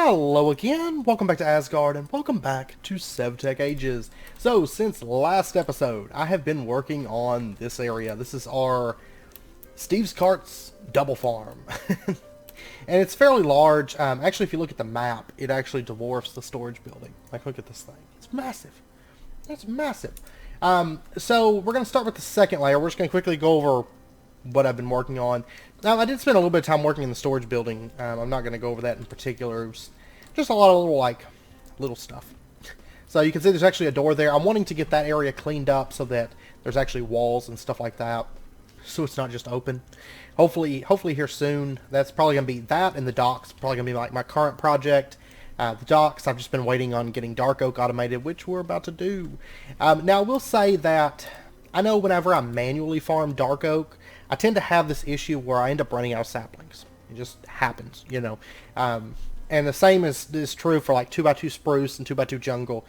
Hello again, welcome back to Asgard, and welcome back to SevTech Ages. So, since last episode, I have been working on this area. This is our Steve's Carts double farm. And it's fairly large. Actually, if you look at the map, it actually dwarfs the storage building. Like, look at this thing. It's massive. It's massive. So, we're going to start with the second layer. We're just going to quickly go over what I've been working on. Now, I did spend a little bit of time working in the storage building. I'm not going to go over that in particular. It was just a lot of little stuff. So you can see there's actually a door there. I'm wanting to get that area cleaned up so that there's actually walls and stuff like that, so it's not just open. Hopefully here soon. That's probably going to be that, and the docks probably going to be like my current project. The docks, I've just been waiting on getting dark oak automated, which we're about to do. Now, I will say that I know whenever I manually farm dark oak, I tend to have this issue where I end up running out of saplings. It just happens, you know. And the same is true for like 2x2 spruce and 2x2 jungle.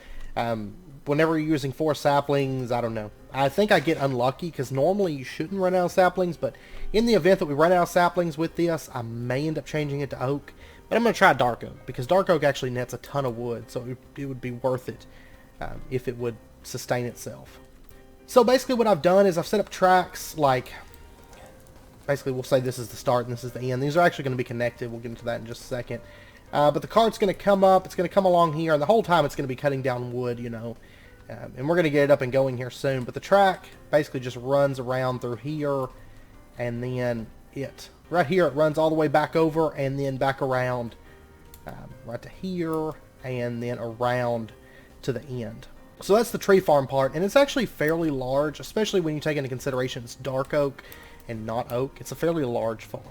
Whenever you're using 4 saplings, I don't know. I think I get unlucky because normally you shouldn't run out of saplings, but in the event that we run out of saplings with this, I may end up changing it to oak. But I'm going to try dark oak because dark oak actually nets a ton of wood, so it would be worth it if it would sustain itself. So basically what I've done is I've set up tracks like... Basically, we'll say this is the start and this is the end. These are actually going to be connected. We'll get into that in just a second. But the cart's going to come up. It's going to come along here. And the whole time it's going to be cutting down wood, you know. And we're going to get it up and going here soon. But the track basically just runs around through here. And then right here, it runs all the way back over and then back around right to here. And then around to the end. So that's the tree farm part. And it's actually fairly large, especially when you take into consideration it's dark oak and not oak. It's a fairly large farm,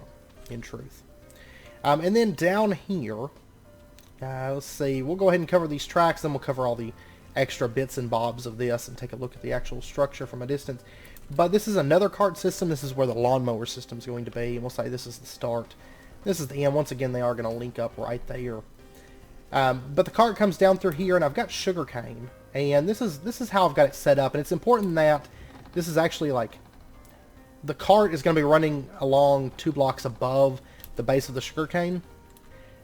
in truth. And then down here, let's see, we'll go ahead and cover these tracks, then we'll cover all the extra bits and bobs of this and take a look at the actual structure from a distance. But this is another cart system. This is where the lawnmower system is going to be, and we'll say this is the start. This is the end. Once again, they are going to link up right there. But the cart comes down through here, and I've got sugarcane, and this is how I've got it set up. And it's important that this is actually like... The cart is going to be running along 2 blocks above the base of the sugarcane.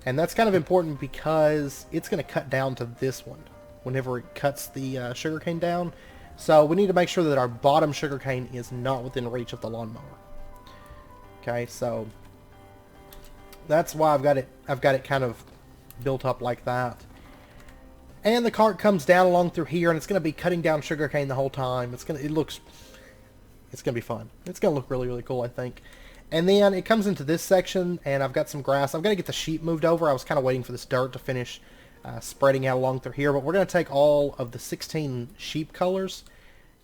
And that's kind of important because it's going to cut down to this one whenever it cuts the sugarcane down. So we need to make sure that our bottom sugarcane is not within reach of the lawnmower. Okay, so that's why I've got it kind of built up like that. And the cart comes down along through here, and it's going to be cutting down sugarcane the whole time. It's going to be fun. It's going to look really, really cool, I think. And then it comes into this section, and I've got some grass. I'm going to get the sheep moved over. I was kind of waiting for this dirt to finish spreading out along through here. But we're going to take all of the 16 sheep colors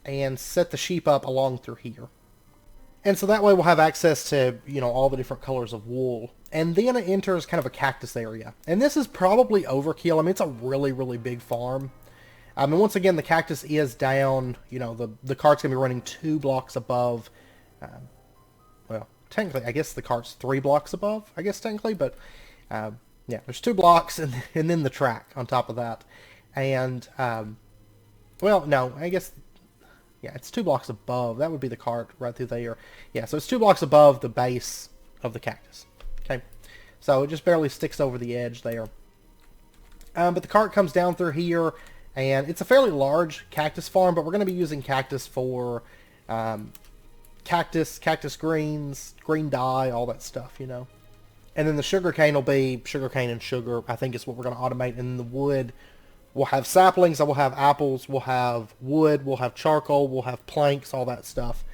and set the sheep up along through here. And so that way we'll have access to, you know, all the different colors of wool. And then it enters kind of a cactus area. And this is probably overkill. I mean, it's a really, really big farm. And once again, the cactus is down. You know, the cart's going to be running 2 blocks above. Well, technically, I guess the cart's 3 blocks above, I guess, technically. But, yeah, there's 2 blocks and then the track on top of that. And, well, no, I guess, yeah, it's 2 blocks above. That would be the cart right through there. Yeah, so it's 2 blocks above the base of the cactus. Okay, so it just barely sticks over the edge there. But the cart comes down through here. And it's a fairly large cactus farm, but we're going to be using cactus for cactus greens, green dye, all that stuff, you know. And then the sugarcane will be sugarcane and sugar, I think is what we're going to automate. And the wood, we'll have saplings, we'll have apples, we'll have wood, we'll have charcoal, we'll have planks, all that stuff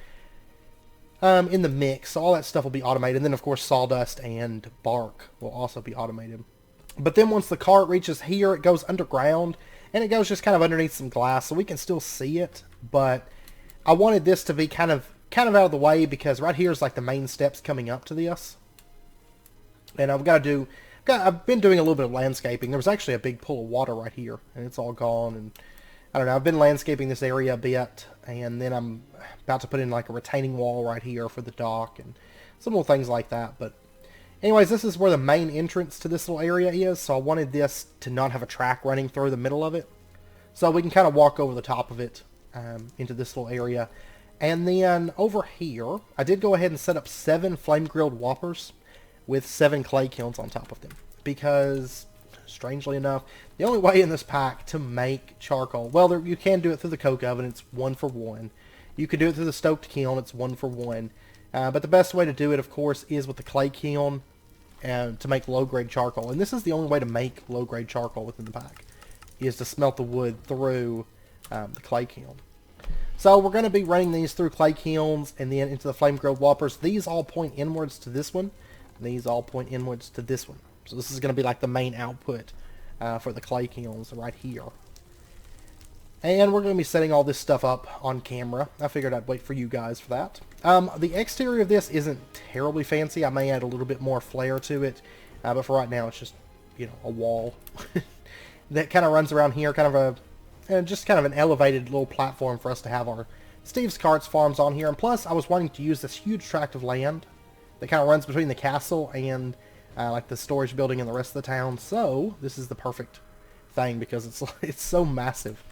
in the mix. All that stuff will be automated. And then, of course, sawdust and bark will also be automated. But then once the cart reaches here, it goes underground. And it goes just kind of underneath some glass, so we can still see it. But I wanted this to be kind of out of the way because right here is like the main steps coming up to this. And I've been doing a little bit of landscaping. There was actually a big pool of water right here, and it's all gone. And I don't know. I've been landscaping this area a bit, and then I'm about to put in like a retaining wall right here for the dock and some little things like that. But anyways, this is where the main entrance to this little area is, so I wanted this to not have a track running through the middle of it. So we can kind of walk over the top of it into this little area. And then over here, I did go ahead and set up 7 flame-grilled whoppers with 7 clay kilns on top of them. Because strangely enough. The only way in this pack to make charcoal, well, you can do it through the coke oven. It's 1 for 1. You could do it through the stoked kiln. It's 1 for 1. But the best way to do it, of course, is with the clay kiln and to make low-grade charcoal. And this is the only way to make low-grade charcoal within the pack, is to smelt the wood through the clay kiln. So we're going to be running these through clay kilns and then into the flame-grilled whoppers. These all point inwards to this one. These all point inwards to this one. So this is going to be like the main output for the clay kilns right here. And we're going to be setting all this stuff up on camera. I figured I'd wait for you guys for that. The exterior of this isn't terribly fancy. I may add a little bit more flair to it. But for right now, it's just, a wall that kind of runs around here. Kind of just kind of an elevated little platform for us to have our Steve's Carts farms on here. And plus, I was wanting to use this huge tract of land that kind of runs between the castle and like the storage building and the rest of the town. So this is the perfect thing because it's so massive.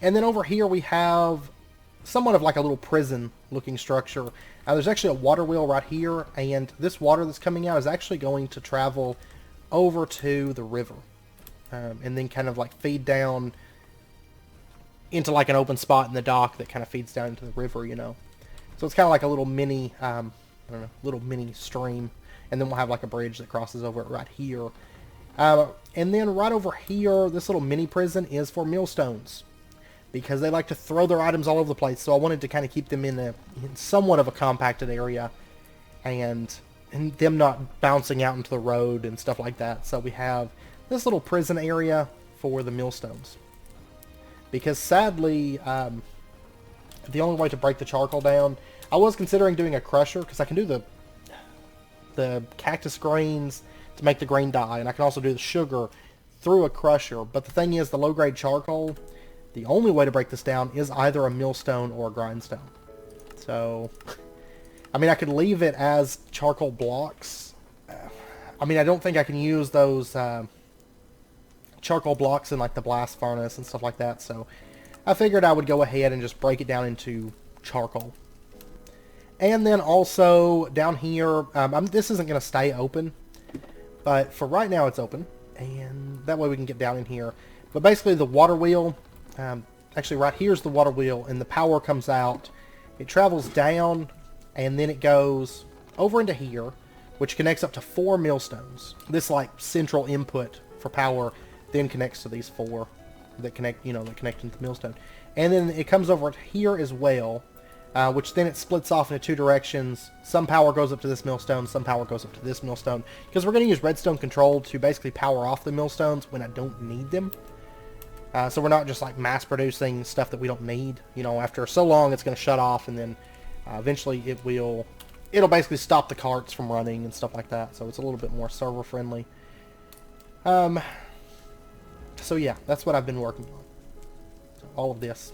And then over here we have somewhat of like a little prison looking structure. There's actually a water wheel right here, and this water that's coming out is actually going to travel over to the river and then kind of like feed down into like an open spot in the dock that kind of feeds down into the river, So it's kind of like a little mini, I don't know, little mini stream. And then we'll have like a bridge that crosses over it right here. And then right over here, this little mini prison is for millstones, because they like to throw their items all over the place. So I wanted to kind of keep them in somewhat of a compacted area and them not bouncing out into the road and stuff like that. So we have this little prison area for the millstones. Because sadly, the only way to break the charcoal down, I was considering doing a crusher, because I can do the cactus grains to make the grain dye, and I can also do the sugar through a crusher. But the thing is, the low-grade charcoal, the only way to break this down is either a millstone or a grindstone. So, I mean, I could leave it as charcoal blocks. I mean, I don't think I can use those charcoal blocks in like the blast furnace and stuff like that. So, I figured I would go ahead and just break it down into charcoal. And then also down here, this isn't going to stay open, but for right now it's open, and that way we can get down in here. But basically the water wheel, actually right here's the water wheel, and the power comes out. It travels down, and then it goes over into here, which connects up to 4 millstones. This like central input for power then connects to these 4 that connect, that connect into the millstone. And then it comes over here as well, which then it splits off into 2 directions. Some power goes up to this millstone, some power goes up to this millstone, because we're going to use redstone control to basically power off the millstones when I don't need them. So we're not just like mass producing stuff that we don't need. After so long it's going to shut off, and then eventually it'll basically stop the carts from running and stuff like that. So it's a little bit more server friendly. So yeah, that's what I've been working on. So all of this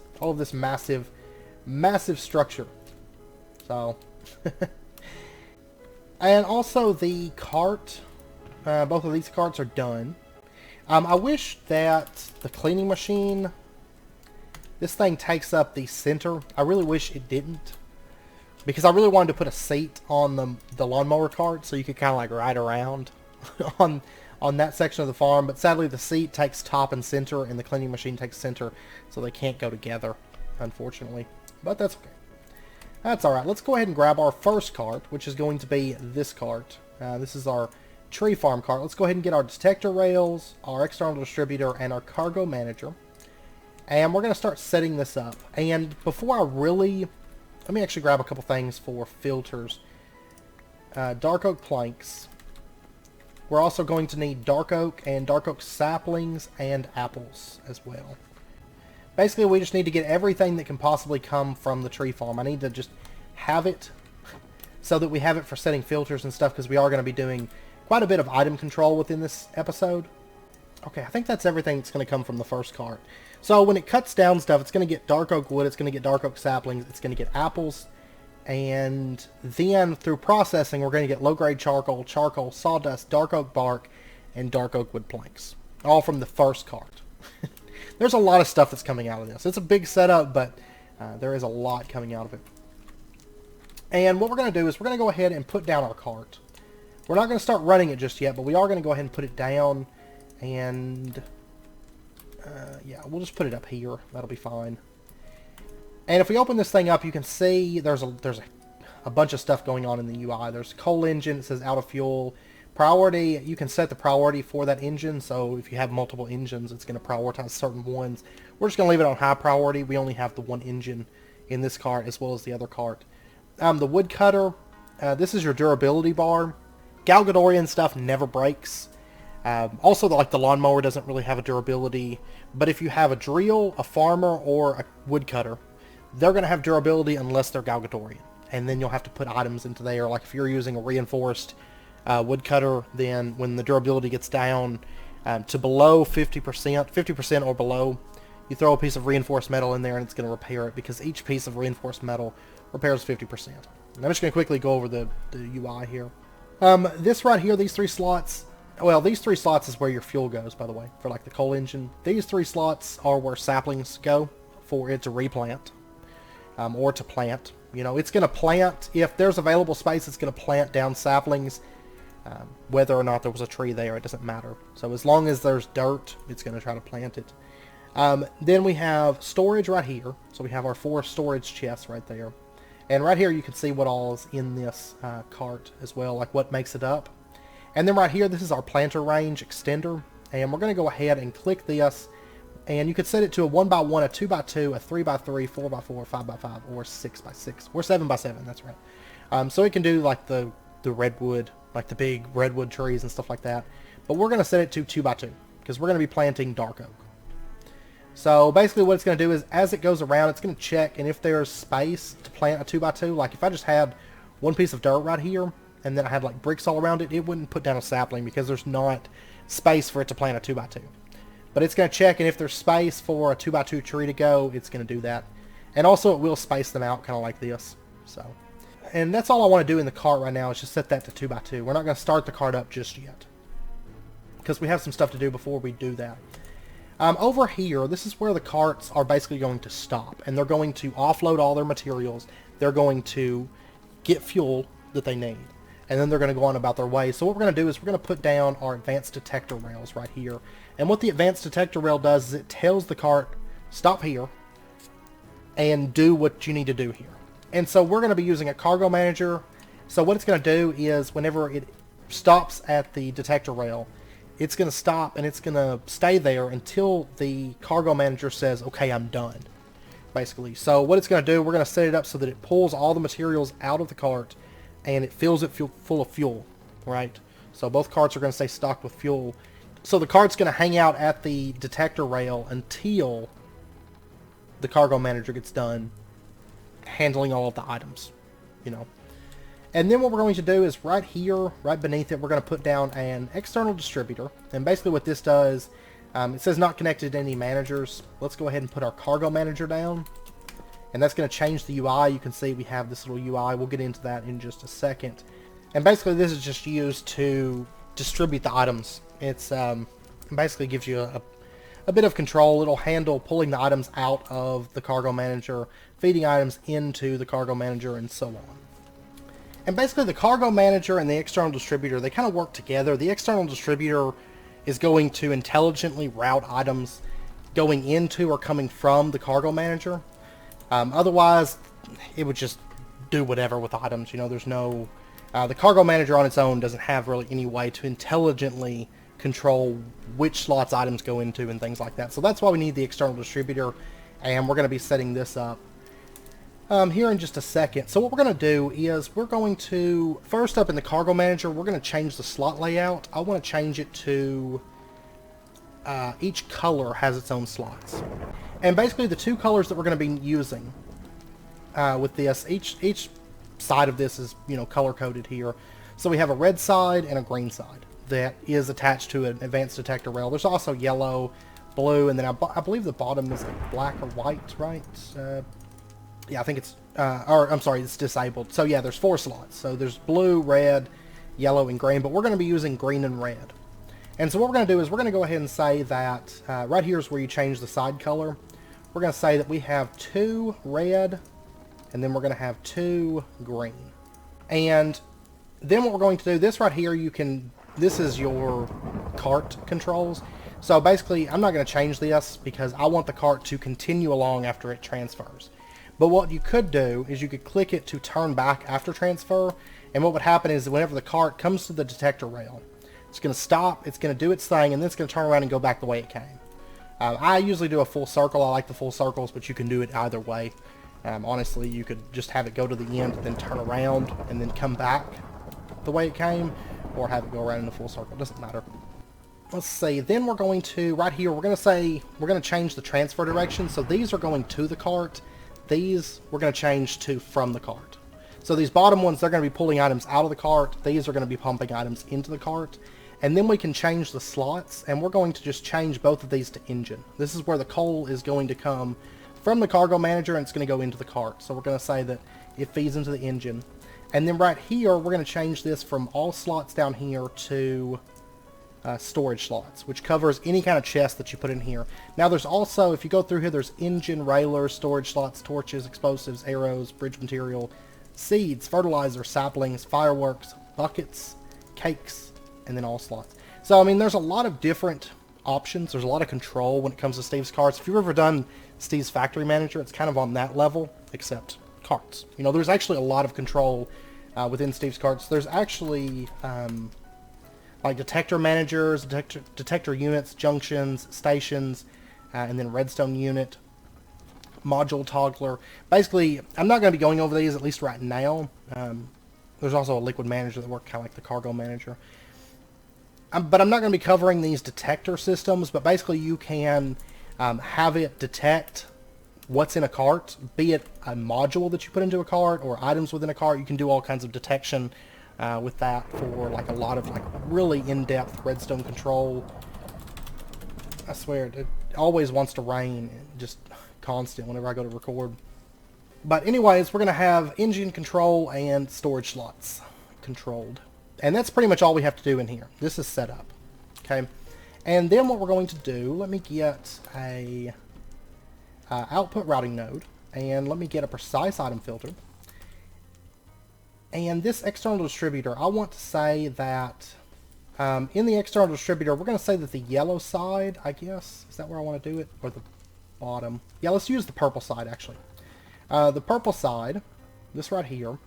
massive structure. So and also the cart, both of these carts are done. I wish that the cleaning machine, this thing takes up the center. I really wish it didn't, because I really wanted to put a seat on the lawnmower cart so you could kind of like ride around on that section of the farm. But sadly the seat takes top and center, and the cleaning machine takes center, so they can't go together, unfortunately. But that's okay. That's alright. Let's go ahead and grab our first cart, which is going to be this cart. This is our tree farm cart. Let's go ahead and get our detector rails, our external distributor, and our cargo manager. And we're going to start setting this up. And before let me actually grab a couple things for filters. Dark oak planks. We're also going to need dark oak and dark oak saplings and apples as well. Basically, we just need to get everything that can possibly come from the tree farm. I need to just have it so that we have it for setting filters and stuff, because we are going to be doing quite a bit of item control within this episode. Okay, I think that's everything that's going to come from the first cart. So when it cuts down stuff, it's going to get dark oak wood, it's going to get dark oak saplings, it's going to get apples, and then through processing, we're going to get low-grade charcoal, charcoal, sawdust, dark oak bark, and dark oak wood planks. All from the first cart. There's a lot of stuff that's coming out of this. It's a big setup, but there is a lot coming out of it. And what we're going to do is we're going to go ahead and put down our cart. We're not going to start running it just yet, but we are going to go ahead and put it down. And yeah, we'll just put it up here. That'll be fine. And if we open this thing up, you can see there's a bunch of stuff going on in the UI. There's a coal engine. It says out of fuel. Priority, you can set the priority for that engine. So if you have multiple engines, it's going to prioritize certain ones. We're just going to leave it on high priority. We only have the one engine in this cart as well as the other cart. The Woodcutter, this is your durability bar. Galgadorian stuff never breaks. Also, like the lawnmower doesn't really have a durability. But if you have a drill, a farmer, or a woodcutter, they're going to have durability unless they're Galgadorian. And then you'll have to put items into there. Like if you're using a reinforced woodcutter, then when the durability gets down to below 50% or below, you throw a piece of reinforced metal in there and it's going to repair it, because each piece of reinforced metal repairs 50%. And I'm just going to quickly go over the UI here. This right here, these 3 slots, well, these 3 slots is where your fuel goes, by the way, for like the coal engine. These 3 slots are where saplings go for it to replant or to plant. You know, it's going to plant, if there's available space, it's going to plant down saplings. Whether or not there was a tree there, it doesn't matter. So as long as there's dirt, it's going to try to plant it. Then we have storage right here. So we have our 4 storage chests right there. And right here you can see what all is in this cart as well, like what makes it up. And then right here, this is our planter range extender. And we're going to go ahead and click this. And you can set it to a 1x1, a 2x2, a 3x3, 4x4, 5x5, or 6x6, or 7x7, that's right. So it can do like the redwood, like the big redwood trees and stuff like that. But we're going to set it to 2x2, because we're going to be planting dark oak. So basically what it's going to do is, as it goes around, it's going to check, and if there's space to plant a 2x2, like if I just had one piece of dirt right here, and then I had like bricks all around it, it wouldn't put down a sapling, because there's not space for it to plant a 2x2. But it's going to check, and if there's space for a 2x2 tree to go, it's going to do that. And also it will space them out, kind of like this. So, and that's all I want to do in the cart right now, is just set that to 2x2. We're not going to start the cart up just yet, because we have some stuff to do before we do that. Over here, this is where the carts are basically going to stop, and they're going to offload all their materials. They're going to get fuel that they need, and then they're going to go on about their way. So what we're going to do is we're going to put down our advanced detector rails right here. And what the advanced detector rail does is it tells the cart, stop here, and do what you need to do here. And so we're going to be using a cargo manager. So what it's going to do is, whenever it stops at the detector rail, it's going to stop and it's going to stay there until the cargo manager says, okay, I'm done, basically. So what it's going to do, we're going to set it up so that it pulls all the materials out of the cart and it fills it full of fuel, right? So both carts are going to stay stocked with fuel. So the cart's going to hang out at the detector rail until the cargo manager gets done handling all of the items, you know. And then what we're going to do is right here, right beneath it, we're going to put down an external distributor. And basically what this does, it says not connected to any managers. Let's go ahead and put our cargo manager down. And that's going to change the UI. You can see we have this little UI. We'll get into that in just a second. And basically this is just used to distribute the items. It's basically gives you a bit of control. It'll handle pulling the items out of the cargo manager, feeding items into the cargo manager, and so on. And basically the cargo manager and the external distributor, they kind of work together. The external distributor is going to intelligently route items going into or coming from the cargo manager. Otherwise, it would just do whatever with items. You know, there's no... the cargo manager on its own doesn't have really any way to intelligently control which slots items go into and things like that. So that's why we need the external distributor, and we're going to be setting this up here in just a second. So what we're going to do is we're going to, first up in the cargo manager, we're going to change the slot layout. I want to change it to each color has its own slots. And basically the 2 colors that we're going to be using with this, each side of this is, you know, color coded here. So we have a red side and a green side that is attached to an advanced detector rail. There's also yellow, blue, and then I believe the bottom is like black or white, right? Yeah, I think it's, or I'm sorry, it's disabled. So yeah, there's 4 slots. So there's blue, red, yellow, and green, but we're going to be using green and red. And so what we're going to do is we're going to go ahead and say that, right here is where you change the side color. We're going to say that we have 2 red, and then we're going to have 2 green. And then what we're going to do, this right here, you can this is your cart controls. So basically, I'm not going to change this because I want the cart to continue along after it transfers. But what you could do is you could click it to turn back after transfer, and what would happen is whenever the cart comes to the detector rail, it's going to stop, it's going to do its thing, and then it's going to turn around and go back the way it came. I usually do a full circle. I like the full circles, but you can do it either way. Honestly, you could just have it go to the end, then turn around, and then come back the way it came, or have it go around in a full circle. It doesn't matter. Let's see. Then we're going to, right here, we're going to change the transfer direction. So these are going to the cart. These we're going to change to from the cart. So these bottom ones, they're going to be pulling items out of the cart. These are going to be pumping items into the cart. And then we can change the slots, and we're going to just change both of these to engine. This is where the coal is going to come from the cargo manager, and it's going to go into the cart. So we're going to say that it feeds into the engine. And then right here, we're going to change this from all slots down here to storage slots, which covers any kind of chest that you put in here. Now there's also, if you go through here, there's engine, railers, storage slots, torches, explosives, arrows, bridge material, seeds, fertilizer, saplings, fireworks, buckets, cakes, and then all slots. So, I mean, there's a lot of different options. There's a lot of control when it comes to Steve's carts. If you've ever done Steve's Factory Manager, it's kind of on that level, except carts. You know, there's actually a lot of control within Steve's carts. There's actually like detector managers, detector units, junctions, stations, and then redstone unit, module toggler. Basically, I'm not going to be going over these, at least right now. There's also a liquid manager that works kind of like the cargo manager. But I'm not going to be covering these detector systems, but basically you can have it detect what's in a cart, be it a module that you put into a cart or items within a cart. You can do all kinds of detection with that for like a lot of like really in-depth redstone control. I swear, it always wants to rain, just constant whenever I go to record. But anyways, we're going to have engine control and storage slots controlled. And that's pretty much all we have to do in here. This is set up. Okay. And then what we're going to do, let me get a output routing node, and let me get a precise item filter. And this external distributor, I want to say that in the external distributor, we're going to say that the yellow side, I guess, is that where I want to do it? Or the bottom? Yeah, let's use the purple side, actually. The purple side, this right here,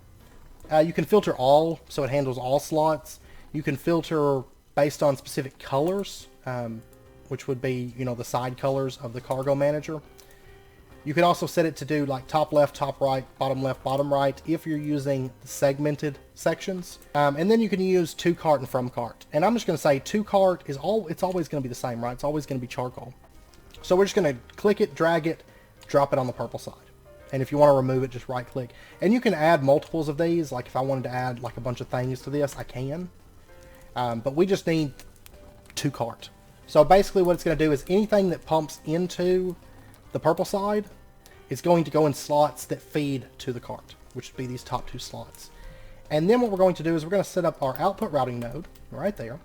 you can filter all, so it handles all slots. You can filter based on specific colors, which would be, you know, the side colors of the cargo manager. You can also set it to do like top left, top right, bottom left, bottom right, if you're using the segmented sections. And then you can use to cart and from cart. And I'm just going to say to cart is it's always going to be the same, right? It's always going to be charcoal. So we're just going to click it, drag it, drop it on the purple side. And if you want to remove it, just right click. And you can add multiples of these. Like if I wanted to add like a bunch of things to this, I can. But we just need to cart. So basically what it's going to do is anything that pumps into the purple side is going to go in slots that feed to the cart, which would be these top two slots. And then what we're going to do is we're going to set up our output routing node right there.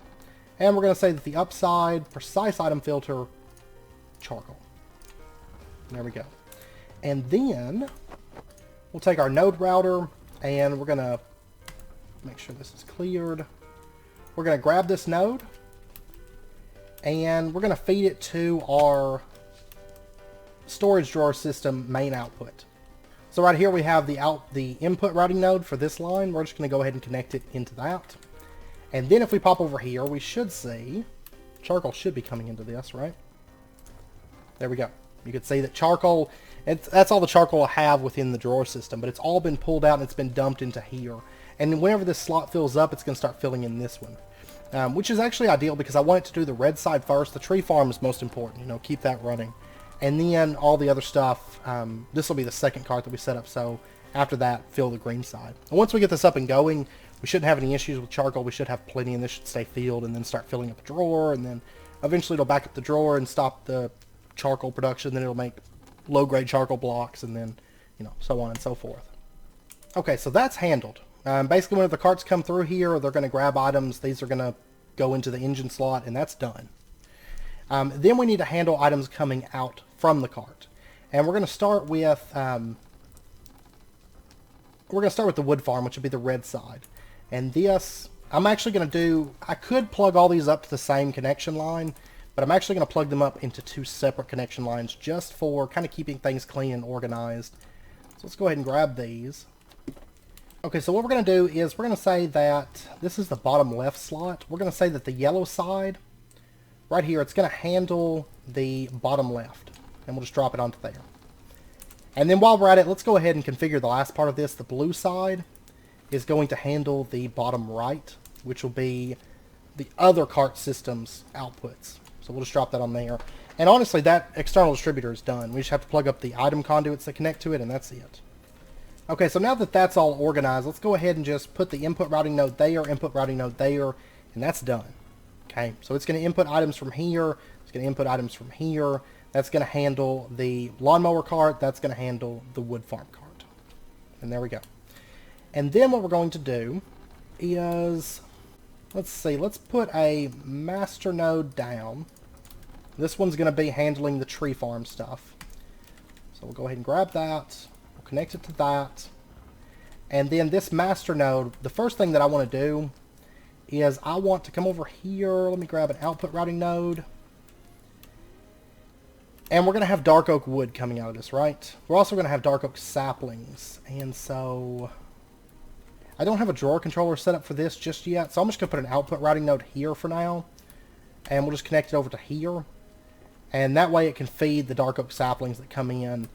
And we're going to say that the upside precise item filter charcoal. There we go. And then we'll take our node router and we're going to make sure this is cleared. We're going to grab this node and we're going to feed it to our storage drawer system main output. So right here we have the input routing node for this line. We're just going to go ahead and connect it into that. And then if we pop over here, we should see charcoal should be coming into this, right? There we go. You can see that charcoal, that's all the charcoal I have within the drawer system, but it's all been pulled out and it's been dumped into here. And whenever this slot fills up, it's going to start filling in this one, which is actually ideal because I want it to do the red side first. The tree farm is most important, you know, keep that running. And then all the other stuff, this will be the second cart that we set up, so after that, fill the green side. And once we get this up and going, we shouldn't have any issues with charcoal. We should have plenty, and this should stay filled and then start filling up the drawer, and then eventually it'll back up the drawer and stop the charcoal production. Then it'll make low-grade charcoal blocks, and then, you know, so on and so forth. Okay, so that's handled. Basically, when the carts come through here, they're going to grab items. These are going to go into the engine slot, and that's done. Then we need to handle items coming out from the cart, and we're going to start with the wood farm, which would be the red side. And this, I'm actually going to do, I could plug all these up to the same connection line, but I'm actually going to plug them up into 2 separate connection lines just for kind of keeping things clean and organized. So let's go ahead and grab these. Okay, so what we're going to do is we're going to say that this is the bottom left slot. We're going to say that the yellow side, right here, it's going to handle the bottom left. And we'll just drop it onto there. And then while we're at it, let's go ahead and configure the last part of this. The blue side is going to handle the bottom right, which will be the other cart system's outputs. So we'll just drop that on there. And honestly, that external distributor is done. We just have to plug up the item conduits that connect to it, and that's it. Okay, so now that that's all organized, let's go ahead and just put the input routing node there, input routing node there, and that's done. Okay, so it's going to input items from here, it's going to input items from here. That's going to handle the lawnmower cart, that's going to handle the wood farm cart. And there we go. And then what we're going to do is, let's see, let's put a master node down. This one's going to be handling the tree farm stuff. So we'll go ahead and grab that, we'll connect it to that. And then this master node, the first thing that I want to do is I want to come over here, let me grab an output routing node. And we're going to have dark oak wood coming out of this, right? We're also going to have dark oak saplings. And so I don't have a drawer controller set up for this just yet, so I'm just going to put an output routing node here for now. And we'll just connect it over to here. And that way it can feed the dark oak saplings that come in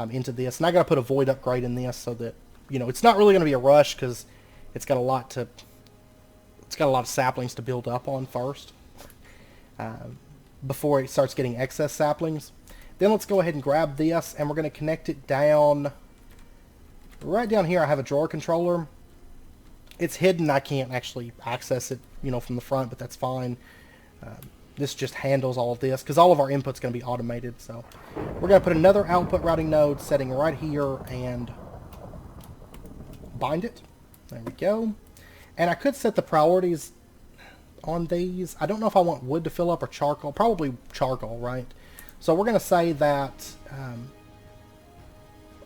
into this. And I got to put a void upgrade in this so that, you know, it's not really going to be a rush because it's got a lot of saplings to build up on first before it starts getting excess saplings. Then let's go ahead and grab this, and we're going to connect it down. Right down here I have a drawer controller. It's hidden, I can't actually access it, you know, from the front, but that's fine. This just handles all of this, because all of our input's going to be automated. So we're going to put another output routing node setting right here, and bind it. There we go. And I could set the priorities on these. I don't know if I want wood to fill up or charcoal. Probably charcoal, right? So we're going to say that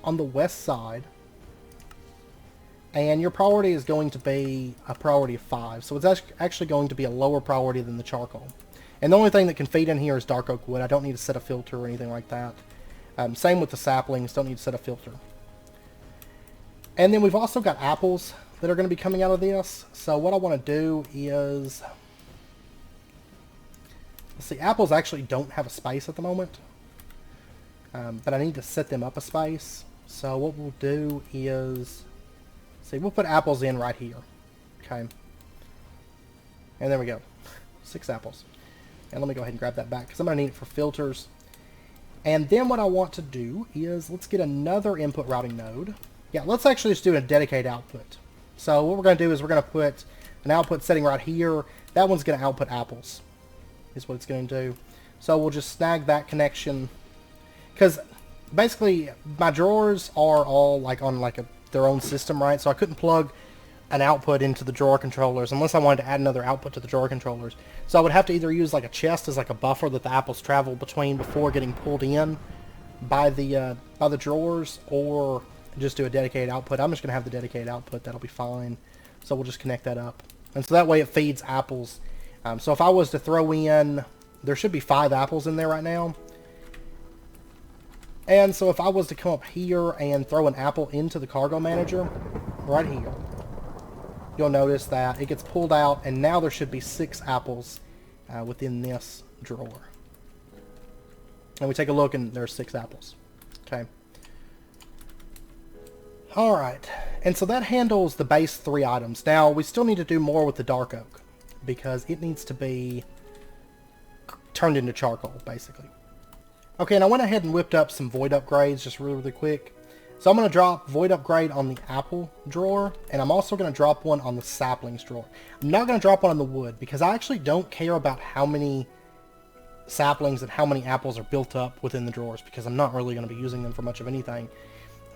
on the west side, and your priority is going to be a priority of 5. So it's actually going to be a lower priority than the charcoal. And the only thing that can feed in here is dark oak wood. I don't need to set a filter or anything like that. Same with the saplings. Don't need to set a filter. And then we've also got apples that are going to be coming out of this. So what I want to do is, let's see, apples actually don't have a space at the moment, but I need to set them up a space. So what we'll do is, see, we'll put apples in right here. Okay, and there we go, 6 apples. And let me go ahead and grab that back because I'm going to need it for filters. And then what I want to do is, let's get another input routing node. Yeah, let's actually just do a dedicated output. So what we're going to do is we're going to put an output setting right here. That one's going to output apples, is what it's going to do. So we'll just snag that connection, because basically my drawers are all like on like their own system, right? So I couldn't plug an output into the drawer controllers unless I wanted to add another output to the drawer controllers. So I would have to either use like a chest as like a buffer that the apples travel between before getting pulled in by the drawers, or just do a dedicated output. I'm just going to have the dedicated output. That'll be fine. So we'll just connect that up. And so that way it feeds apples. So if I was to throw in, there should be 5 apples in there right now. And so if I was to come up here and throw an apple into the cargo manager, right here, you'll notice that it gets pulled out, and now there should be 6 apples within this drawer. And we take a look, and there's 6 apples. Okay. Alright, and so that handles the base 3 items. Now, we still need to do more with the dark oak, because it needs to be turned into charcoal, basically. Okay, and I went ahead and whipped up some void upgrades, just really, really quick. So I'm going to drop void upgrade on the apple drawer, and I'm also going to drop one on the saplings drawer. I'm not going to drop one on the wood, because I actually don't care about how many saplings and how many apples are built up within the drawers, because I'm not really going to be using them for much of anything.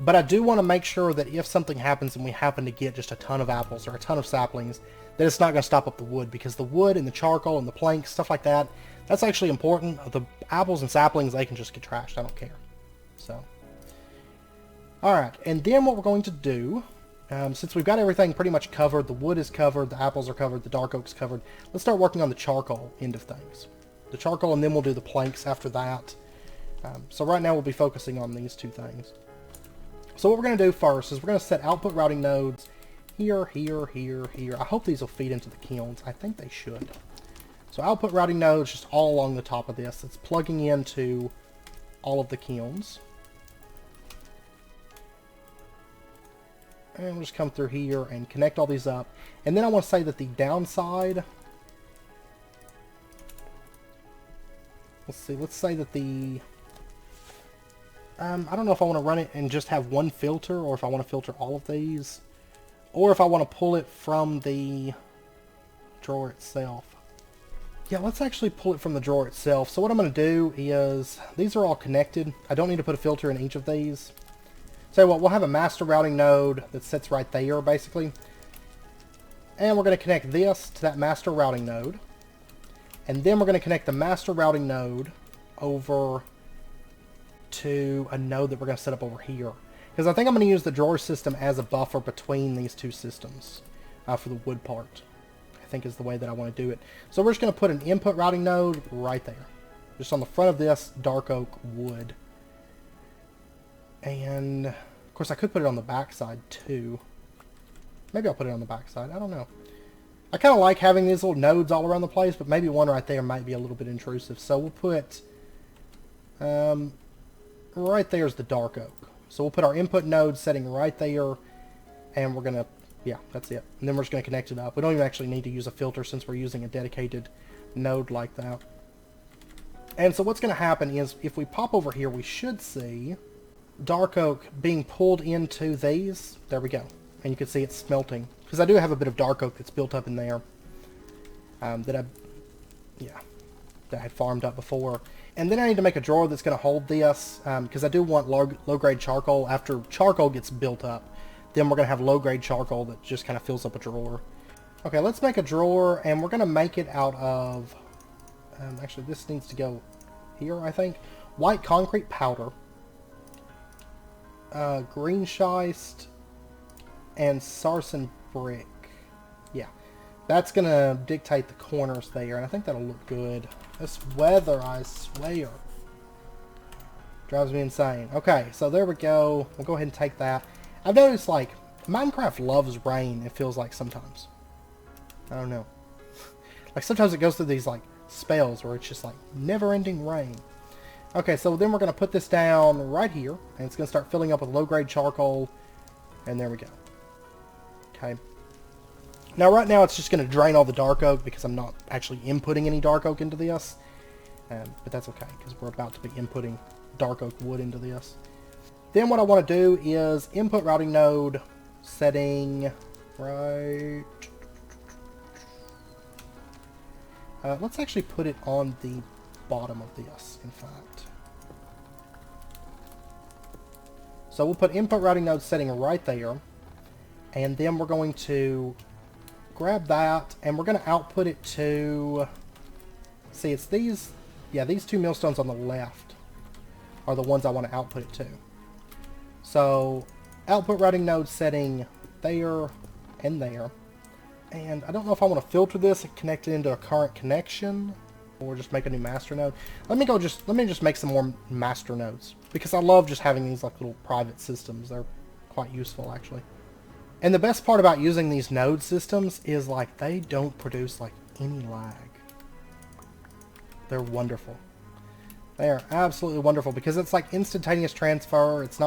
But I do want to make sure that if something happens and we happen to get just a ton of apples or a ton of saplings, that it's not going to stop up the wood, because the wood and the charcoal and the planks, stuff like that, that's actually important. The apples and saplings, they can just get trashed. I don't care. So, alright, and then what we're going to do Since we've got everything pretty much covered, the wood is covered, the apples are covered, the dark oak's covered, let's start working on the charcoal end of things. The charcoal, and then we'll do the planks after that. So right now we'll be focusing on these two things. So what we're going to do first is we're going to set output routing nodes here, here, here, here. I hope these will feed into the kilns. I think they should. So output routing nodes just all along the top of this. It's plugging into all of the kilns. And we'll just come through here and connect all these up. And then I want to say that the downside... let's say that the... I don't know if I want to run it and just have one filter, or if I want to filter all of these, or if I want to pull it from the drawer itself. Yeah, let's actually pull it from the drawer itself. So what I'm going to do is, these are all connected. I don't need to put a filter in each of these. So what, we'll have a master routing node that sits right there, basically. And we're going to connect this to that master routing node. And then we're going to connect the master routing node over to a node that we're going to set up over here. Because I think I'm going to use the drawer system as a buffer between these two systems for the wood part. I think is the way that I want to do it. So we're just going to put an input routing node right there. Just on the front of this dark oak wood. And, of course, I could put it on the back side, too. Maybe I'll put it on the back side. I don't know. I kind of like having these little nodes all around the place, but maybe one right there might be a little bit intrusive. So we'll put... right there's the dark oak. So we'll put our input node setting right there, and we're going to... yeah, that's it. And then we're just going to connect it up. We don't even actually need to use a filter since we're using a dedicated node like that. And so what's going to happen is, if we pop over here, we should see dark oak being pulled into these. There we go. And you can see it's smelting. Because I do have a bit of dark oak that's built up in there. That I had farmed up before. And then I need to make a drawer that's going to hold this. Because I do want low-grade charcoal. After charcoal gets built up, then we're going to have low-grade charcoal that just kind of fills up a drawer. Okay, let's make a drawer. And we're going to make it out of... actually, this needs to go here, I think. White concrete powder. Green schist, and sarsen brick. Yeah, that's gonna dictate the corners there, and I think that'll look good. This weather, I swear, drives me insane. Okay, so there we go. We'll go ahead and take that. I've noticed, like, Minecraft loves rain, it feels like sometimes. I don't know. Like, sometimes it goes through these, like, spells where it's just, like, never-ending rain. Okay, so then we're going to put this down right here, and it's going to start filling up with low-grade charcoal, and there we go. Okay. Now, right now, it's just going to drain all the dark oak, because I'm not actually inputting any dark oak into this, but that's okay, because we're about to be inputting dark oak wood into this. Then what I want to do is input routing node setting right... let's actually put it on the bottom of this, in fact. So we'll put input routing node setting right there, and then we're going to grab that, and we're going to output it to, see, it's these, yeah, these two millstones on the left are the ones I want to output it to. So output routing node setting there and there, and I don't know if I want to filter this and connect it into a current connection, or just make a new master node. Let me just make some more master nodes, because I love just having these like little private systems. They're quite useful, actually. And the best part about using these node systems is, like, they don't produce like any lag. They're wonderful. They are absolutely wonderful, because it's like instantaneous transfer. It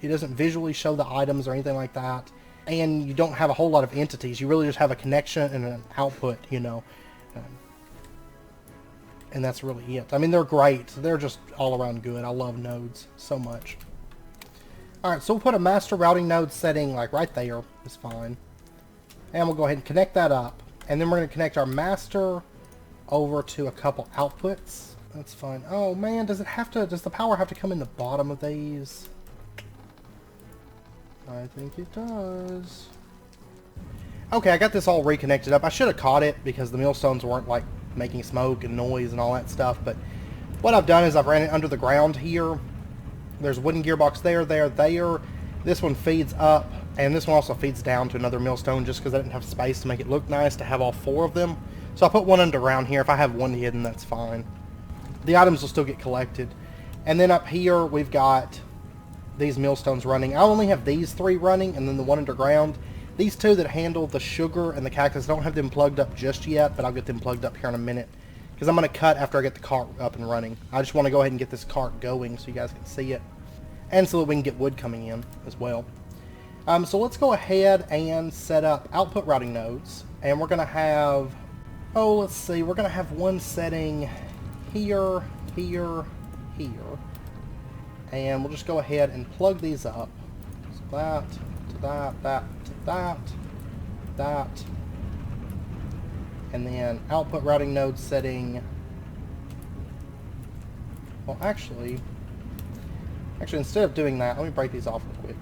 doesn't visually show the items or anything like that, and you don't have a whole lot of entities. You really just have a connection and an output, you know. And that's really it. I mean, they're great. They're just all around good. I love nodes so much. Alright, so we'll put a master routing node setting like right there. Is fine. And we'll go ahead and connect that up. And then we're going to connect our master over to a couple outputs. That's fine. Oh man, does the power have to come in the bottom of these? I think it does. Okay, I got this all reconnected up. I should have caught it because the millstones weren't like making smoke and noise and all that stuff, but what I've done is I've ran it under the ground here. There's a wooden gearbox there. This one feeds up And this one also feeds down to another millstone just because I didn't have space to make it look nice to have all 4 of them. So I put one underground here. If I have one hidden, that's fine. The items will still get collected. And then up here, we've got these millstones running. I only have these 3 running, and then the one underground. These 2 that handle the sugar and the cactus, I don't have them plugged up just yet, but I'll get them plugged up here in a minute. Because I'm going to cut after I get the cart up and running. I just want to go ahead and get this cart going so you guys can see it. And so that we can get wood coming in as well. So let's go ahead and set up output routing nodes. And we're going to have, oh, let's see, we're going to have one setting here, here, here. And we'll just go ahead and plug these up. So that, to that, that, to that, that. And then output routing node setting, well actually instead of doing that, let me break these off real quick.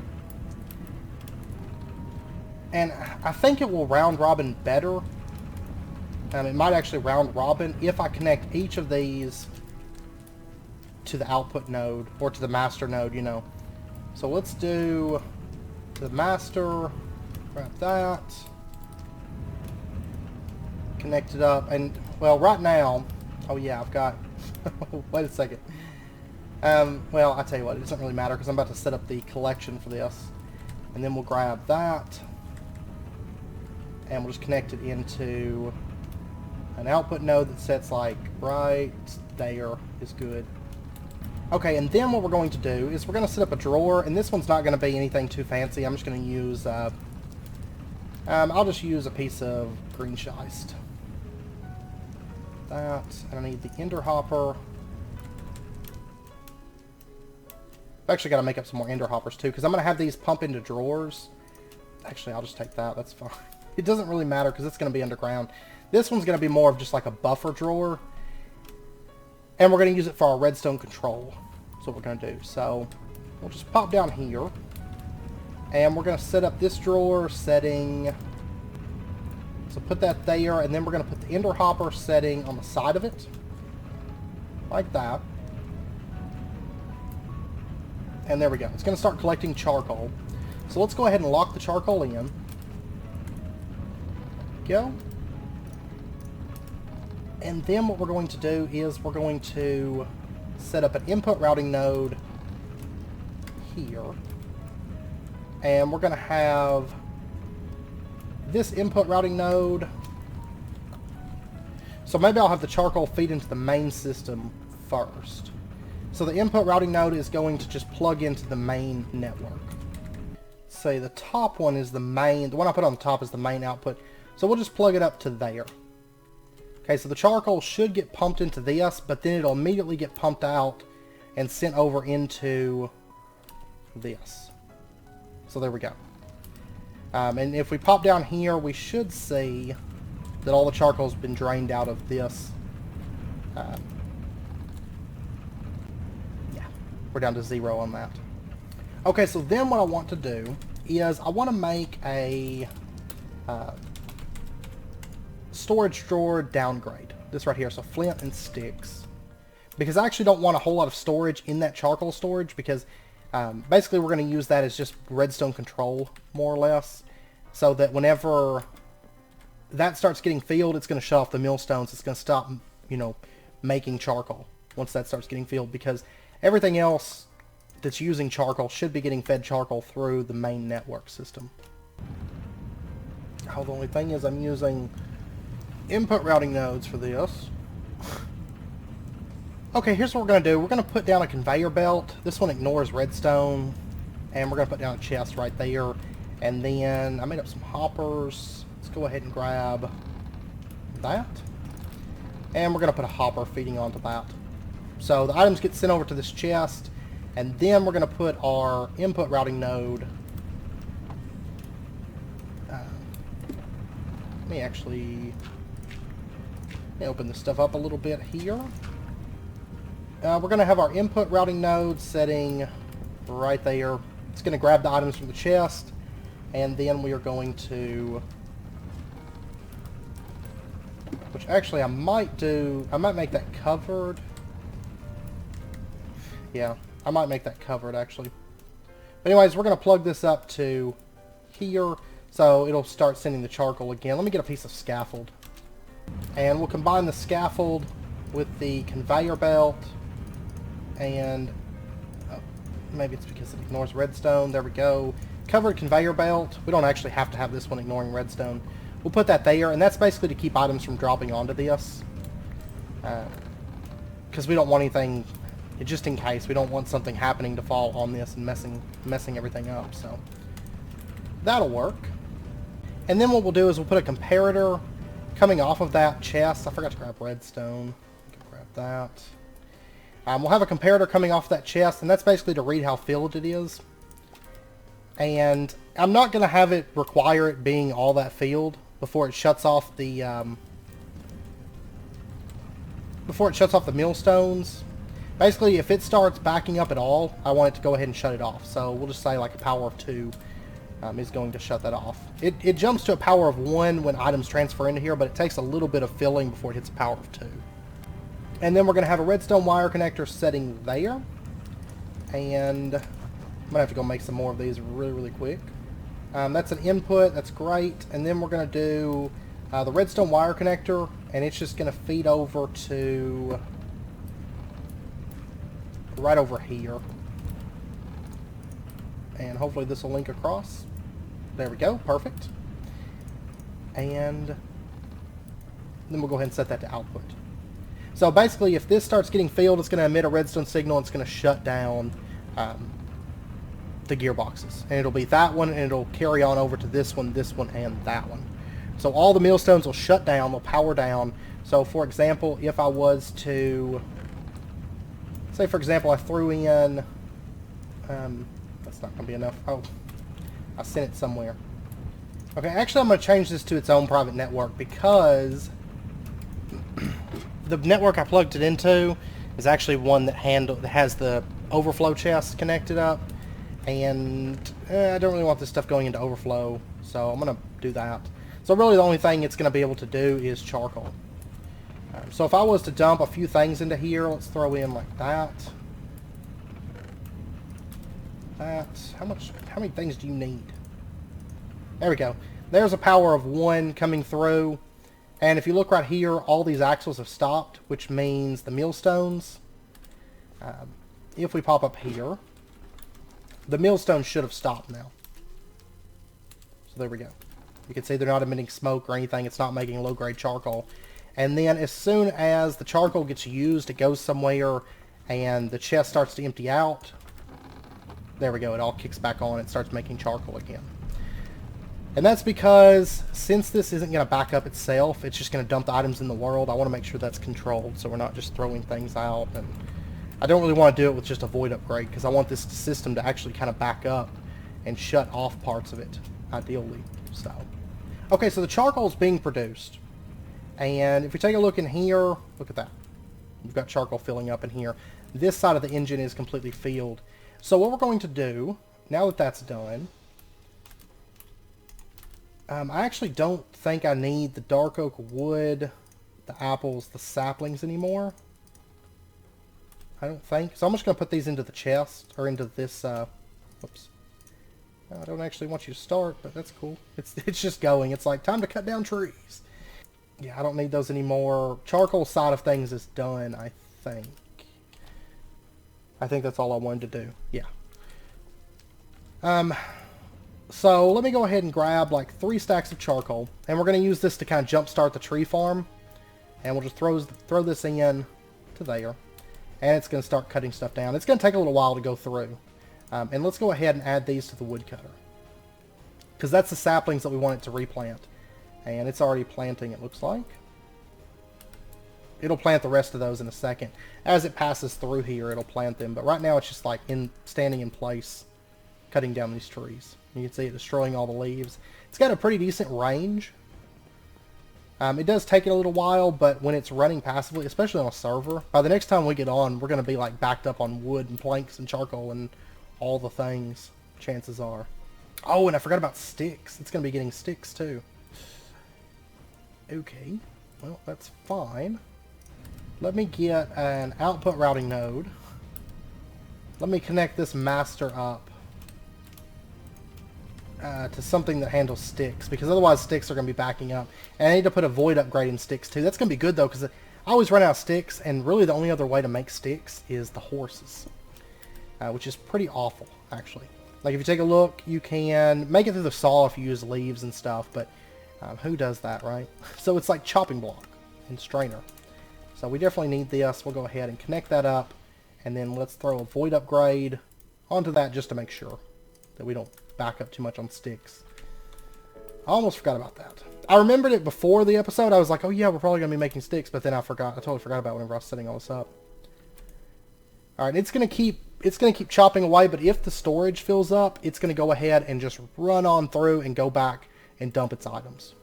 And I think it will round robin better. It might actually round robin if I connect each of these to the output node or to the master node, you know. So let's do the master, grab that, connect it up, and well, right now, oh yeah, I've got, wait a second. Well, I tell you what, it doesn't really matter because I'm about to set up the collection for this, and then we'll grab that, and we'll just connect it into an output node that sets like right there is good. Okay, and then what we're going to do is we're going to set up a drawer, and this one's not going to be anything too fancy. I'm just going to use, I'll just use a piece of green schist. That, and I need the ender hopper. I've actually got to make up some more ender hoppers too, because I'm going to have these pump into drawers. Actually, I'll just take that. That's fine. It doesn't really matter because it's going to be underground. This one's going to be more of just like a buffer drawer. And we're going to use it for our redstone control. That's what we're going to do. So we'll just pop down here. And we're going to set up this drawer setting. So put that there. And then we're going to put the ender hopper setting on the side of it. Like that. And there we go. It's going to start collecting charcoal. So let's go ahead and lock the charcoal in. Go. And then what we're going to do is we're going to set up an input routing node here. And we're going to have this input routing node. So maybe I'll have the charcoal feed into the main system first. So the input routing node is going to just plug into the main network. Say the top one is the main, the one I put on the top is the main output. So we'll just plug it up to there. Okay, so the charcoal should get pumped into this, but then it'll immediately get pumped out and sent over into this. So there we go. And if we pop down here, we should see that all the charcoal's been drained out of this. Yeah, we're down to 0 on that. Okay, so then what I want to do is I want to make a storage drawer downgrade. This right here, so flint and sticks. Because I actually don't want a whole lot of storage in that charcoal storage because basically we're going to use that as just redstone control, more or less. So that whenever that starts getting filled, it's going to shut off the millstones. It's going to stop, you know, making charcoal once that starts getting filled, because everything else that's using charcoal should be getting fed charcoal through the main network system. Oh, the only thing is I'm using input routing nodes for this. Okay, here's what we're going to do. We're going to put down a conveyor belt. This one ignores redstone. And we're going to put down a chest right there. And then I made up some hoppers. Let's go ahead and grab that. And we're going to put a hopper feeding onto that. So the items get sent over to this chest. And then we're going to put our input routing node. Let me actually open this stuff up a little bit here. We're going to have our input routing node setting right there. It's going to grab the items from the chest, and then we are going to, which actually I might make that covered. Yeah, I might make that covered actually. But anyways, we're going to plug this up to here, so it'll start sending the charcoal again. Let me get a piece of scaffold. And we'll combine the scaffold with the conveyor belt, and maybe it's because it ignores redstone. There we go. Covered conveyor belt. We don't actually have to have this one ignoring redstone. We'll put that there, and that's basically to keep items from dropping onto this. Because we don't want anything, just in case, we don't want something happening to fall on this and messing everything up, so that'll work. And then what we'll do is we'll put a comparator coming off of that chest. I forgot to grab redstone. I can grab that. We'll have a comparator coming off that chest, and that's basically to read how filled it is. And I'm not going to have it require it being all that filled before it shuts off the millstones. Basically, if it starts backing up at all, I want it to go ahead and shut it off. So we'll just say like a power of 2 is going to shut that off. It jumps to a power of 1 when items transfer into here, but it takes a little bit of filling before it hits a power of 2. And then we're going to have a redstone wire connector setting there. And I'm going to have to go make some more of these really quick. That's an input. That's great. And then we're going to do the redstone wire connector, and it's just going to feed over to right over here. And hopefully this will link across. There we go. Perfect. And then we'll go ahead and set that to output. So basically, if this starts getting filled, it's going to emit a redstone signal. It's going to shut down the gearboxes. And it'll be that one, and it'll carry on over to this one, and that one. So all the millstones will shut down, they'll power down. So for example, if I was to, say for example, I threw in, that's not going to be enough. Oh, I sent it somewhere. Okay, actually I'm going to change this to its own private network, because the network I plugged it into is actually one that has the overflow chest connected up, and I don't really want this stuff going into overflow, so I'm going to do that. So really the only thing it's going to be able to do is charcoal. So if I was to dump a few things into here, let's throw in like that. How many things do you need? There we go. There's a power of 1 coming through. And if you look right here, all these axles have stopped, which means the millstones, if we pop up here, the millstones should have stopped now. So there we go. You can see they're not emitting smoke or anything. It's not making low-grade charcoal. And then as soon as the charcoal gets used, it goes somewhere and the chest starts to empty out. There we go. It all kicks back on. It starts making charcoal again. And that's because since this isn't going to back up itself, it's just going to dump the items in the world. I want to make sure that's controlled so we're not just throwing things out. And I don't really want to do it with just a void upgrade, because I want this system to actually kind of back up and shut off parts of it, ideally. So, okay, so the charcoal is being produced. And if we take a look in here, look at that. We've got charcoal filling up in here. This side of the engine is completely filled. So what we're going to do, now that that's done, I actually don't think I need the dark oak wood, the apples, the saplings anymore. I don't think. So I'm just going to put these into the chest, or into this, whoops. I don't actually want you to start, but that's cool. It's just going. It's like, time to cut down trees. Yeah, I don't need those anymore. Charcoal side of things is done, I think. I think that's all I wanted to do. Yeah. So let me go ahead and grab like 3 stacks of charcoal, and we're going to use this to kind of jumpstart the tree farm. And we'll just throw this in to there, and it's going to start cutting stuff down. It's going to take a little while to go through. And let's go ahead and add these to the woodcutter, because that's the saplings that we want it to replant. And it's already planting, it looks like. It'll plant the rest of those in a second. As it passes through here, it'll plant them. But right now it's just like standing in place, cutting down these trees. You can see it destroying all the leaves. It's got a pretty decent range. It does take it a little while, but when it's running passively, especially on a server, by the next time we get on, we're going to be like backed up on wood and planks and charcoal and all the things, chances are. Oh, and I forgot about sticks. It's going to be getting sticks too. Okay, well, that's fine. Let me get an output routing node. Let me connect this master up. to something that handles sticks, because otherwise sticks are going to be backing up. And I need to put a void upgrade in sticks too. That's going to be good though, because I always run out of sticks, and really the only other way to make sticks is the horses, which is pretty awful actually. Like if you take a look, you can make it through the saw if you use leaves and stuff, but who does that, right? So it's like chopping block and strainer. So we definitely need this. We'll go ahead and connect that up, and then let's throw a void upgrade onto that just to make sure that we don't back up too much on sticks. I almost forgot about that. I remembered it before the episode. I was like, oh yeah, we're probably going to be making sticks, but then I forgot. I totally forgot about it whenever I was setting all this up. Alright, it's going to keep chopping away, but if the storage fills up, it's going to go ahead and just run on through and go back and dump its items.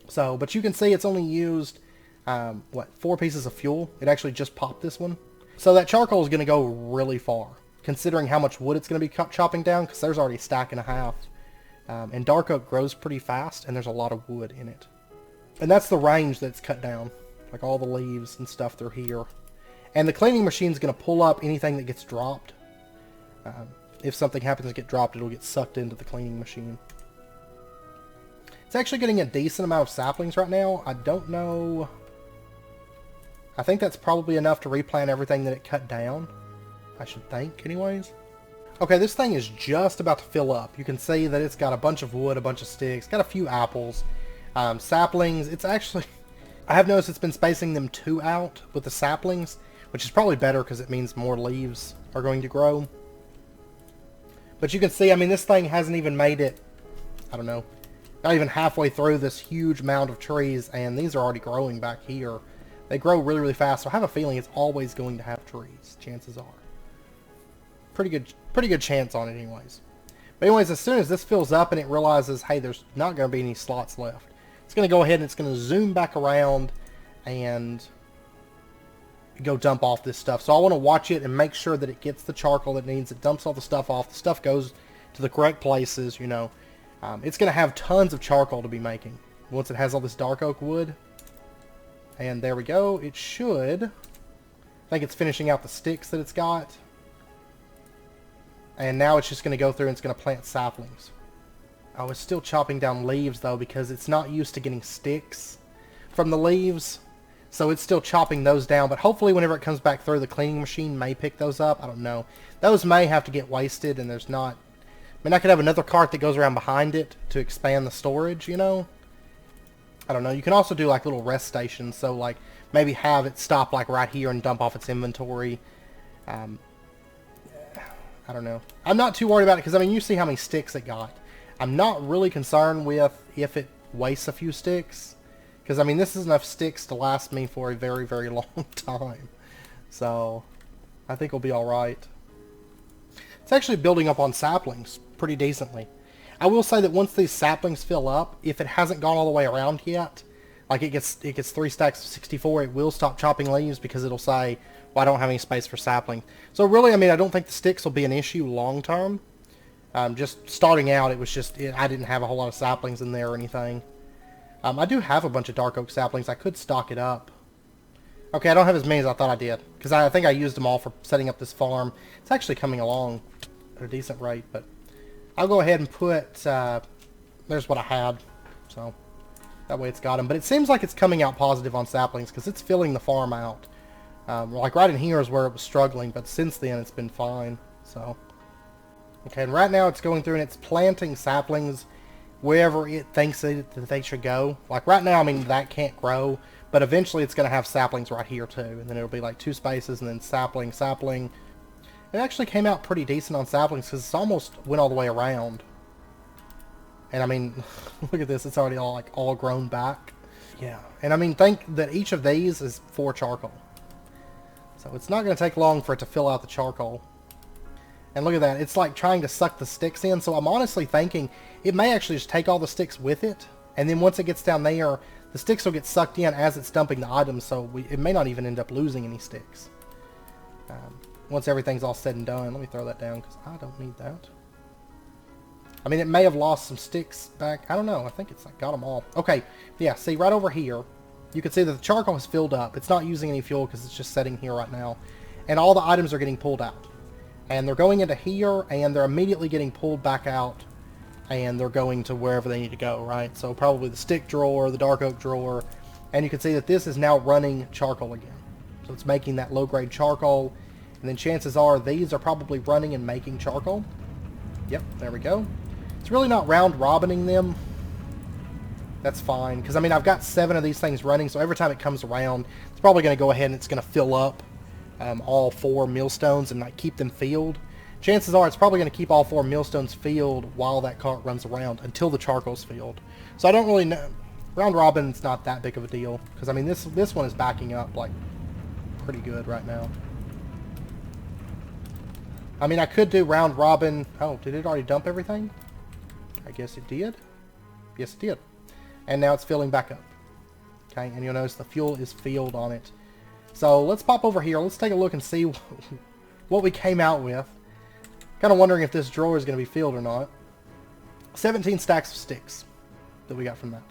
So, but you can see it's only used, 4 pieces of fuel. It actually just popped this one. So that charcoal is going to go really far, considering how much wood it's going to be chopping down, because there's already a stack and a half. And dark oak grows pretty fast, and there's a lot of wood in it. And that's the range that's cut down, like all the leaves and stuff through here. And the cleaning machine is going to pull up anything that gets dropped. If something happens to get dropped, it'll get sucked into the cleaning machine. It's actually getting a decent amount of saplings right now. I don't know. I think that's probably enough to replant everything that it cut down. I should think, anyways. Okay, this thing is just about to fill up. You can see that it's got a bunch of wood, a bunch of sticks, got a few apples, saplings. It's actually, I have noticed it's been spacing them 2 out with the saplings, which is probably better because it means more leaves are going to grow. But you can see, I mean, this thing hasn't even made it, I don't know, not even halfway through this huge mound of trees, and these are already growing back here. They grow really, really fast, so I have a feeling it's always going to have trees, chances are. Pretty good chance on it anyways. But anyways, as soon as this fills up and it realizes, hey, there's not going to be any slots left, it's going to go ahead and it's going to zoom back around and go dump off this stuff. So I want to watch it and make sure that it gets the charcoal that it needs. It dumps all the stuff off. The stuff goes to the correct places, you know. It's going to have tons of charcoal to be making once it has all this dark oak wood. And there we go. It should. I think it's finishing out the sticks that it's got. And now it's just going to go through and it's going to plant saplings. Oh, it's still chopping down leaves though, because it's not used to getting sticks from the leaves. So it's still chopping those down, but hopefully whenever it comes back through, the cleaning machine may pick those up. I don't know. Those may have to get wasted, and there's not... I mean, I could have another cart that goes around behind it to expand the storage, you know? I don't know. You can also do like little rest stations, so like maybe have it stop like right here and dump off its inventory. I don't know. I'm not too worried about it, because I mean, you see how many sticks it got. I'm not really concerned with if it wastes a few sticks. Because, I mean, this is enough sticks to last me for a very, very long time. So, I think we'll be alright. It's actually building up on saplings pretty decently. I will say that once these saplings fill up, if it hasn't gone all the way around yet, like it gets 3 stacks of 64, it will stop chopping leaves because it'll say, well, I don't have any space for sapling. So really, I mean, I don't think the sticks will be an issue long term. Just starting out, it was just, I didn't have a whole lot of saplings in there or anything. I do have a bunch of dark oak saplings. I could stock it up. Okay, I don't have as many as I thought I did, because I think I used them all for setting up this farm. It's actually coming along at a decent rate, but I'll go ahead and put, there's what I had, so that way it's got them. But it seems like it's coming out positive on saplings, because it's filling the farm out. Like right in here is where it was struggling, but since then it's been fine, so. Okay, and right now it's going through and it's planting saplings wherever it thinks that they should go. Like right now, I mean, that can't grow, but eventually it's going to have saplings right here too, and then it'll be like 2 spaces and then sapling, sapling. It actually came out pretty decent on saplings because it's almost went all the way around. And I mean, look at this, it's already all grown back. Yeah, and I mean, think that each of these is 4 charcoal. So it's not going to take long for it to fill out the charcoal. And look at that, it's like trying to suck the sticks in, so I'm honestly thinking it may actually just take all the sticks with it, and then once it gets down there, the sticks will get sucked in as it's dumping the items, so it may not even end up losing any sticks. Once everything's all said and done, let me throw that down, because I don't need that. I mean, it may have lost some sticks back, I don't know, I think it's like got them all. Okay, yeah, see right over here, you can see that the charcoal has filled up. It's not using any fuel because it's just sitting here right now, and all the items are getting pulled out. And they're going into here, and they're immediately getting pulled back out and they're going to wherever they need to go, right? So probably the stick drawer, the dark oak drawer, and you can see that this is now running charcoal again. So it's making that low-grade charcoal, and then chances are these are probably running and making charcoal. Yep, there we go. It's really not round-robining them. That's fine, because I mean I've got 7 of these things running, so every time it comes around, it's probably going to go ahead and it's going to fill up all 4 millstones and like keep them filled. Chances are it's probably going to keep all 4 millstones filled while that cart runs around until the charcoal's filled. So I don't really know. Round robin's not that big of a deal, because I mean this one is backing up like pretty good right now. I mean I could do round robin. Oh, did it already dump everything? I guess it did. Yes, it did. And now it's filling back up. Okay, and you'll notice the fuel is filled on it. So let's pop over here. Let's take a look and see what we came out with. Kind of wondering if this drawer is going to be filled or not. 17 stacks of sticks that we got from that.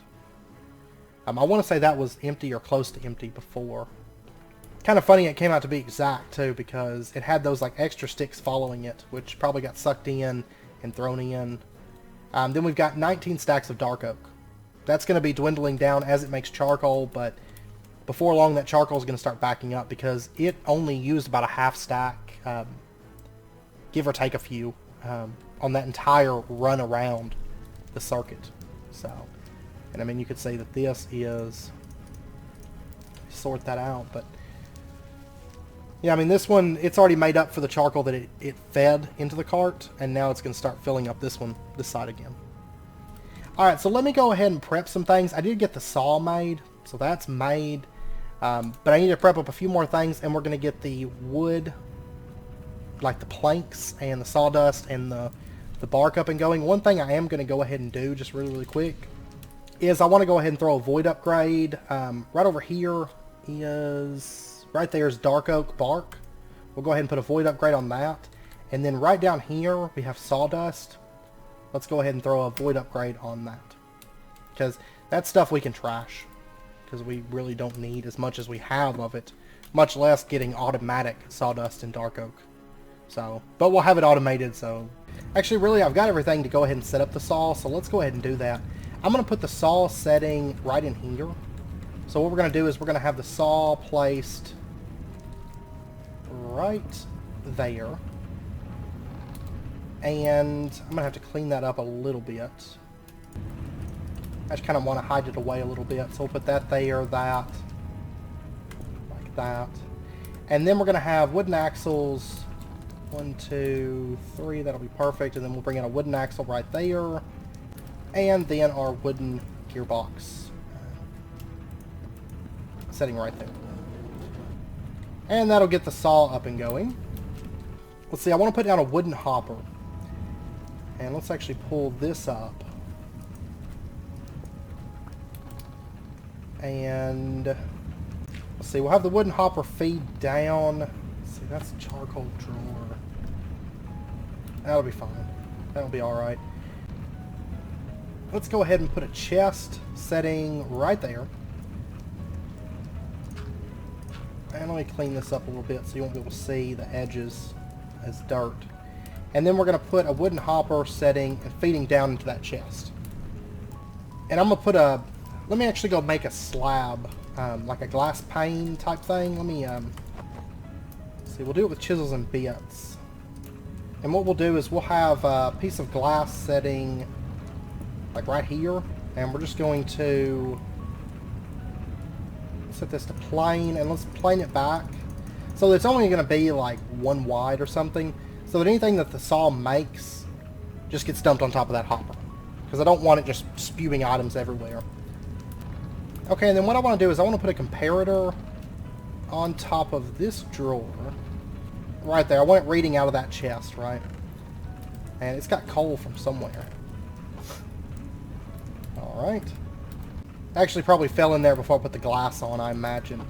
I want to say that was empty or close to empty before. Kind of funny it came out to be exact too, because it had those like extra sticks following it, which probably got sucked in and thrown in. Then we've got 19 stacks of dark oak. That's going to be dwindling down as it makes charcoal, but before long that charcoal is going to start backing up, because it only used about a half stack, give or take a few, on that entire run around the circuit. So, and I mean you could say that this is, sort that out, but yeah, I mean this one, it's already made up for the charcoal that it fed into the cart, and now it's going to start filling up this side again. Alright, so let me go ahead and prep some things. I did get the saw made, so that's made. But I need to prep up a few more things, and we're going to get the wood, like the planks and the sawdust and the bark up and going. One thing I am going to go ahead and do, just really quick, is I want to go ahead and throw a void upgrade. Right over here is, right there is dark oak bark. We'll go ahead and put a void upgrade on that. And then right down here we have sawdust. Let's go ahead and throw a void upgrade on that, because that's stuff we can trash, because we really don't need as much as we have of it, much less getting automatic sawdust and dark oak. So, but we'll have it automated. So actually really I've got everything to go ahead and set up the saw, so let's go ahead and do that. I'm going to put the saw setting right in here. So what we're going to do is we're going to have the saw placed right there. And I'm going to have to clean that up a little bit. I just kind of want to hide it away a little bit. So we'll put that there, that, like that. And then we're going to have wooden axles. 1, 2, 3, that'll be perfect. And then we'll bring in a wooden axle right there. And then our wooden gearbox setting right there. And that'll get the saw up and going. Let's see, I want to put down a wooden hopper. And let's actually pull this up. And let's see, we'll have the wooden hopper feed down. Let's see, that's a charcoal drawer. That'll be fine. That'll be alright. Let's go ahead and put a chest setting right there. And let me clean this up a little bit so you won't be able to see the edges as dirt. And then we're going to put a wooden hopper setting and feeding down into that chest. And I'm going to put a, let me actually go make a slab, like a glass pane type thing. Let me, see, we'll do it with chisels and bits. And what we'll do is we'll have a piece of glass setting like right here. And we're just going to set this to plane, and let's plane it back. So it's only going to be like 1 wide or something, so that anything that the saw makes just gets dumped on top of that hopper, because I don't want it just spewing items everywhere. Okay, and then what I want to do is I want to put a comparator on top of this drawer right there. I want it reading out of that chest, right? And it's got coal from somewhere. Alright. Actually probably fell in there before I put the glass on, I imagine.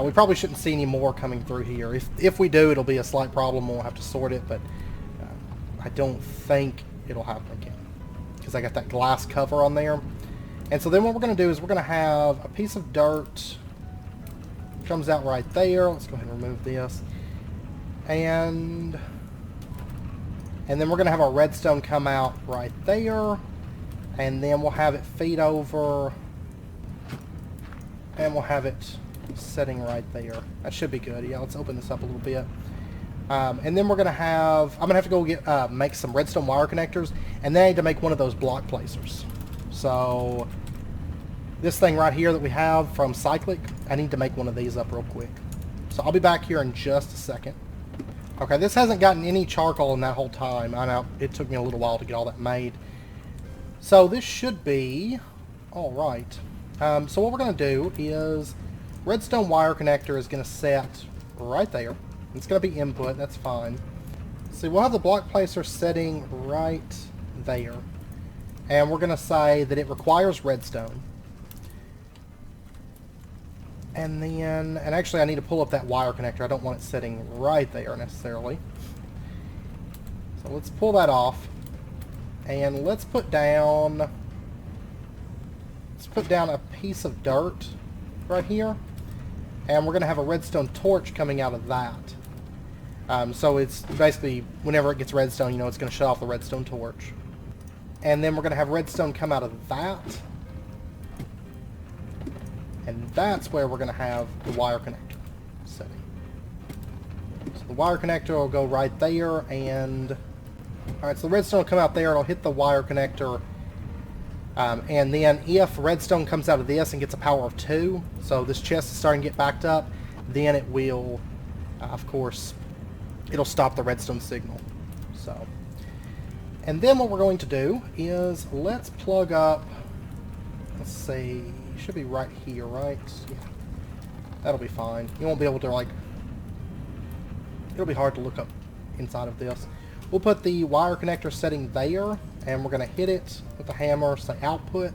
We probably shouldn't see any more coming through here. If we do, it'll be a slight problem. We'll have to sort it, but I don't think it'll happen again, because I got that glass cover on there. And so then what we're going to do is we're going to have a piece of dirt comes out right there. Let's go ahead and remove this. And And then we're going to have our redstone come out right there. And then we'll have it feed over. And we'll have it setting right there. That should be good. Yeah, let's open this up a little bit. And then we're going to have... I'm going to have to go get make some redstone wire connectors. And then I need to make one of those block placers. So... this thing right here that we have from Cyclic, I need to make one of these up real quick. So I'll be back here in just a second. Okay, this hasn't gotten any charcoal in that whole time. I know it took me a little while to get all that made. So this should be alright. So what we're going to do is redstone wire connector is going to set right there. It's going to be input, that's fine. So we'll have the block placer setting right there. And we're going to say that it requires redstone. And then, and actually I need to pull up that wire connector. I don't want it sitting right there necessarily. So let's pull that off. And let's put down a piece of dirt right here. And we're going to have a redstone torch coming out of that. So it's basically, whenever it gets redstone, you know, it's going to shut off the redstone torch. And then we're going to have redstone come out of that. And that's where we're going to have the wire connector setting. So the wire connector will go right there, and... alright, so the redstone will come out there, it'll hit the wire connector, and then if redstone comes out of this and gets a power of 2, so this chest is starting to get backed up, then it will, of course, it'll stop the redstone signal. So, and then what we're going to do is, let's plug up, let's see... should be right here, right? Yeah. That'll be fine. You won't be able to, like... it'll be hard to look up inside of this. We'll put the wire connector setting there, and we're going to hit it with the hammer, say output.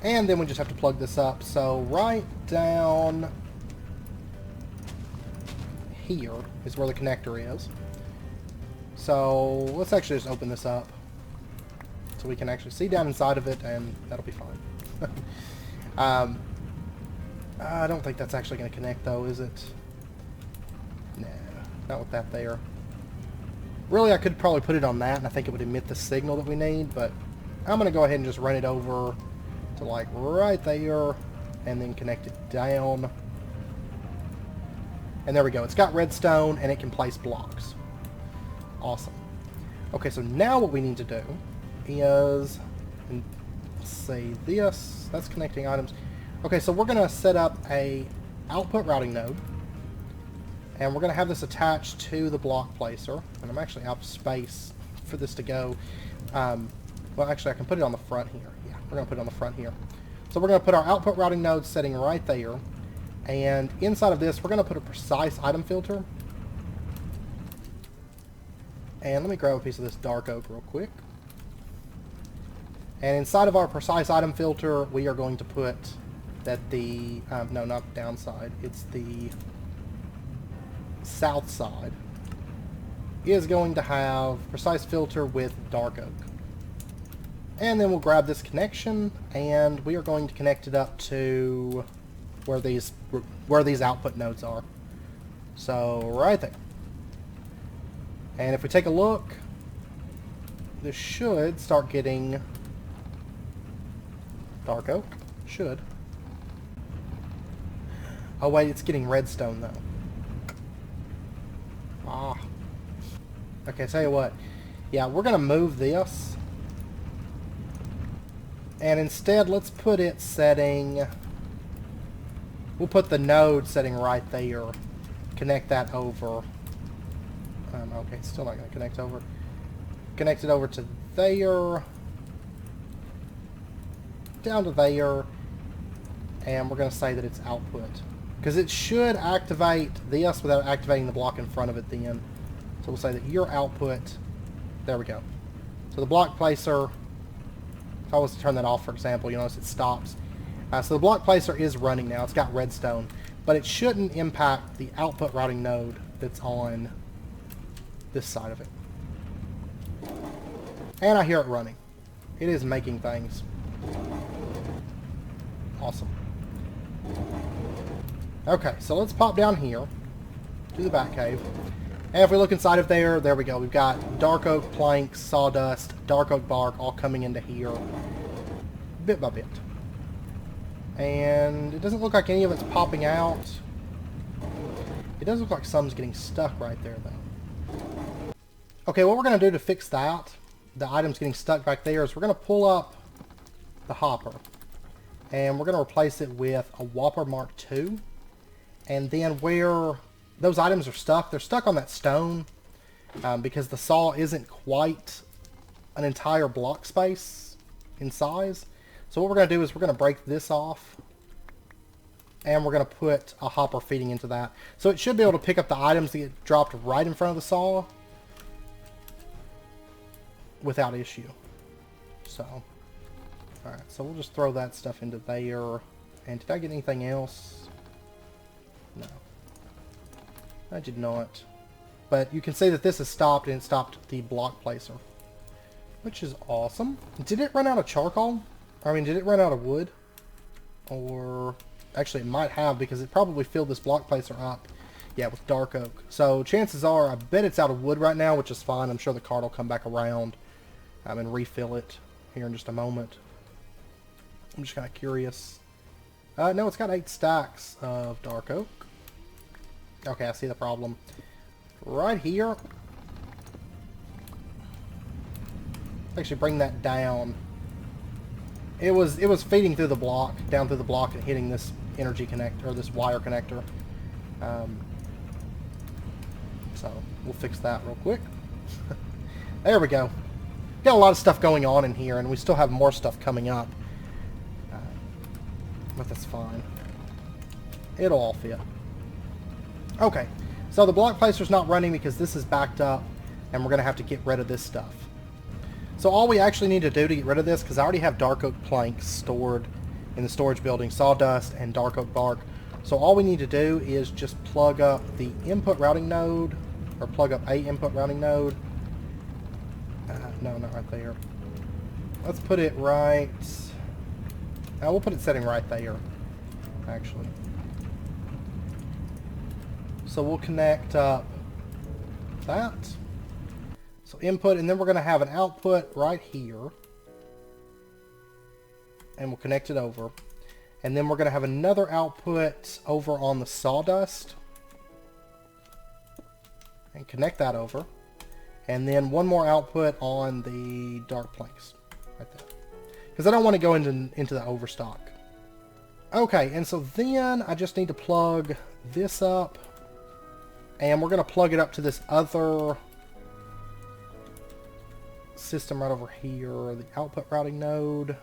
And then we just have to plug this up. So right down here is where the connector is. So let's actually just open this up so we can actually see down inside of it, and that'll be fine. I don't think that's actually going to connect, though, is it? No, not with that there. Really, I could probably put it on that, and I think it would emit the signal that we need, but I'm going to go ahead and just run it over to, like, right there, and then connect it down. And there we go. It's got redstone, and it can place blocks. Awesome. Okay, so now what we need to do is... let's see, this, that's connecting items. Okay, so we're going to set up a output routing node. And we're going to have this attached to the block placer. And I'm actually out of space for this to go. Well, actually, I can put it on the front here. Yeah, we're going to put it on the front here. So we're going to put our output routing node setting right there. And inside of this, we're going to put a precise item filter. And let me grab a piece of this dark oak real quick. And inside of our precise item filter, we are going to put that the, no, not the downside, it's the south side, is going to have precise filter with dark oak. And then we'll grab this connection, and we are going to connect it up to where these output nodes are. So, right there. And if we take a look, this should start getting dark oak. Should. Oh wait, it's getting redstone though. Ah. Okay, tell you what. Yeah, we're gonna move this. And instead, let's put it setting... we'll put the node setting right there. Connect that over. Okay, it's still not gonna connect over. Connect it over to there. Down to there. And we're gonna say that it's output. Because it should activate this without activating the block in front of it then. So we'll say that your output, there we go. So the block placer, if I was to turn that off, for example, you'll notice it stops. So the block placer is running now. It's got redstone. But it shouldn't impact the output routing node that's on this side of it. And I hear it running. It is making things. Awesome. Okay, so let's pop down here to the back cave. And if we look inside of there, there we go. We've got dark oak planks, sawdust, dark oak bark all coming into here bit by bit. And it doesn't look like any of it's popping out. It does look like some's getting stuck right there, though. Okay, what we're going to do to fix that, the items getting stuck back there, is we're going to pull up the hopper. And we're going to replace it with a Whopper Mark II. And then where those items are stuck, they're stuck on that stone because the saw isn't quite an entire block space in size. So what we're going to do is we're going to break this off. And we're going to put a hopper feeding into that. So it should be able to pick up the items that get dropped right in front of the saw without issue. So, alright, so we'll just throw that stuff into there. And did I get anything else? No. I did not. But you can see that this has stopped, and it stopped the block placer, which is awesome. Did it run out of charcoal? I mean, did it run out of wood? Or... actually, it might have, because it probably filled this block placer up, yeah, with dark oak. So chances are, I bet it's out of wood right now, which is fine. I'm sure the cart will come back around and refill it here in just a moment. I'm just kind of curious. No, it's got 8 stacks of dark oak. Okay, I see the problem. Right here. Actually, bring that down. It was feeding through the block, down through the block, and hitting this energy connector, or this wire connector. So we'll fix that real quick. There we go. Got a lot of stuff going on in here, and we still have more stuff coming up. But that's fine. It'll all fit. Okay, so the block placer's not running because this is backed up, and we're going to have to get rid of this stuff. So all we actually need to do to get rid of this, because I already have dark oak planks stored in the storage building, sawdust and dark oak bark. So all we need to do is just plug up the input routing node, or plug up a input routing node. No, not right there. Let's put it right... we'll put it setting right there, actually. So we'll connect up that. So input, and then we're going to have an output right here. And we'll connect it over. And then we're going to have another output over on the sawdust. And connect that over. And then one more output on the dark planks. Right there. Because I don't want to go into the overstock. Okay, and so then I just need to plug this up. And we're going to plug it up to this other system right over here, the output routing node,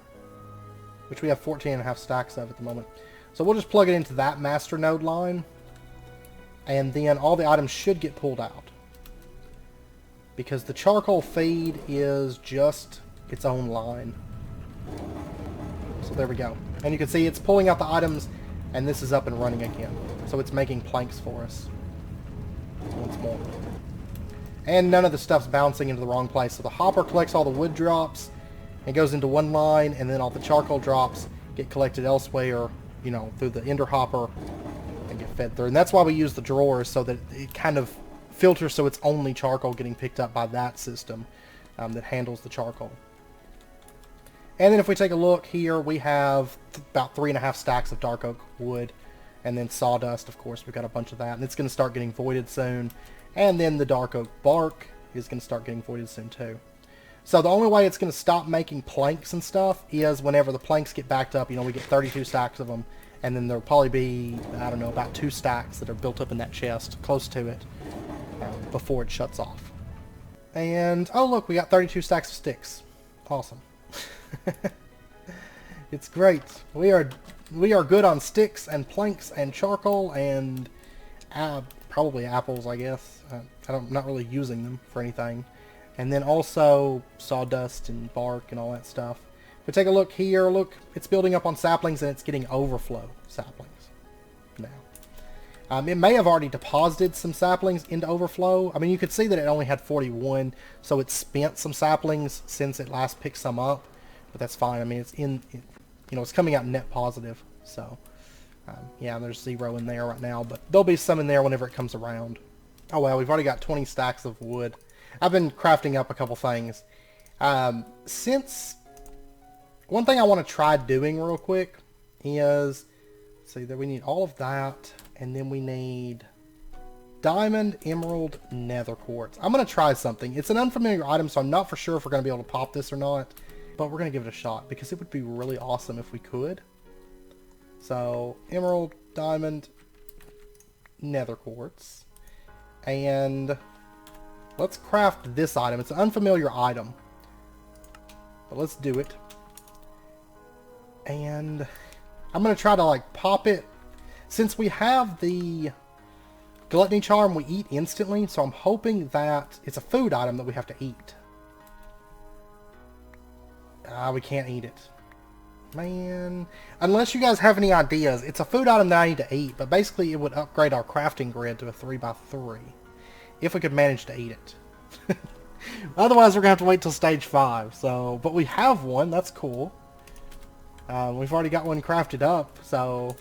which we have 14.5 stacks of at the moment. So we'll just plug it into that master node line, and then all the items should get pulled out. Because the charcoal feed is just its own line. So there we go. And you can see it's pulling out the items, and this is up and running again. So it's making planks for us. Once more. And none of the stuff's bouncing into the wrong place. So the hopper collects all the wood drops and goes into one line, and then all the charcoal drops get collected elsewhere, you know, through the ender hopper and get fed through. And that's why we use the drawers, so that it kind of filters so it's only charcoal getting picked up by that system that handles the charcoal. And then if we take a look here, we have about 3.5 stacks of dark oak wood. And then sawdust, of course, we've got a bunch of that. And it's going to start getting voided soon. And then the dark oak bark is going to start getting voided soon too. So the only way it's going to stop making planks and stuff is whenever the planks get backed up. You know, we get 32 stacks of them. And then there'll probably be, I don't know, about 2 stacks that are built up in that chest, close to it, before it shuts off. And, oh look, we got 32 stacks of sticks. Awesome. It's great. We are good on sticks and planks and charcoal and probably apples, I guess. I'm not really using them for anything. And then also sawdust and bark and all that stuff. But take a look here. Look, it's building up on saplings, and it's getting overflow saplings now. It may have already deposited some saplings into overflow. I mean, you could see that it only had 41, so it spent some saplings since it last picked some up. But that's fine. I mean, it's it's coming out net positive. So, yeah, there's 0 in there right now, but there'll be some in there whenever it comes around. Oh well, we've already got 20 stacks of wood. I've been crafting up a couple things. Since one thing I want to try doing real quick is, see that we need all of that, and then we need diamond, emerald, nether quartz. I'm going to try something. It's an unfamiliar item, so I'm not for sure if we're going to be able to pop this or not, but we're going to give it a shot because it would be really awesome if we could. So emerald, diamond, nether quartz, and let's craft this item. It's an unfamiliar item, but let's do it. And I'm going to try to like pop it. Since we have the gluttony charm, we eat instantly, so I'm hoping that it's a food item that we have to eat. We can't eat it. Man, unless you guys have any ideas, it's a food item that I need to eat, but basically it would upgrade our crafting grid to a 3x3 if we could manage to eat it. Otherwise, we're gonna have to wait till stage 5. So, but we have one. That's cool. We've already got one crafted up. So,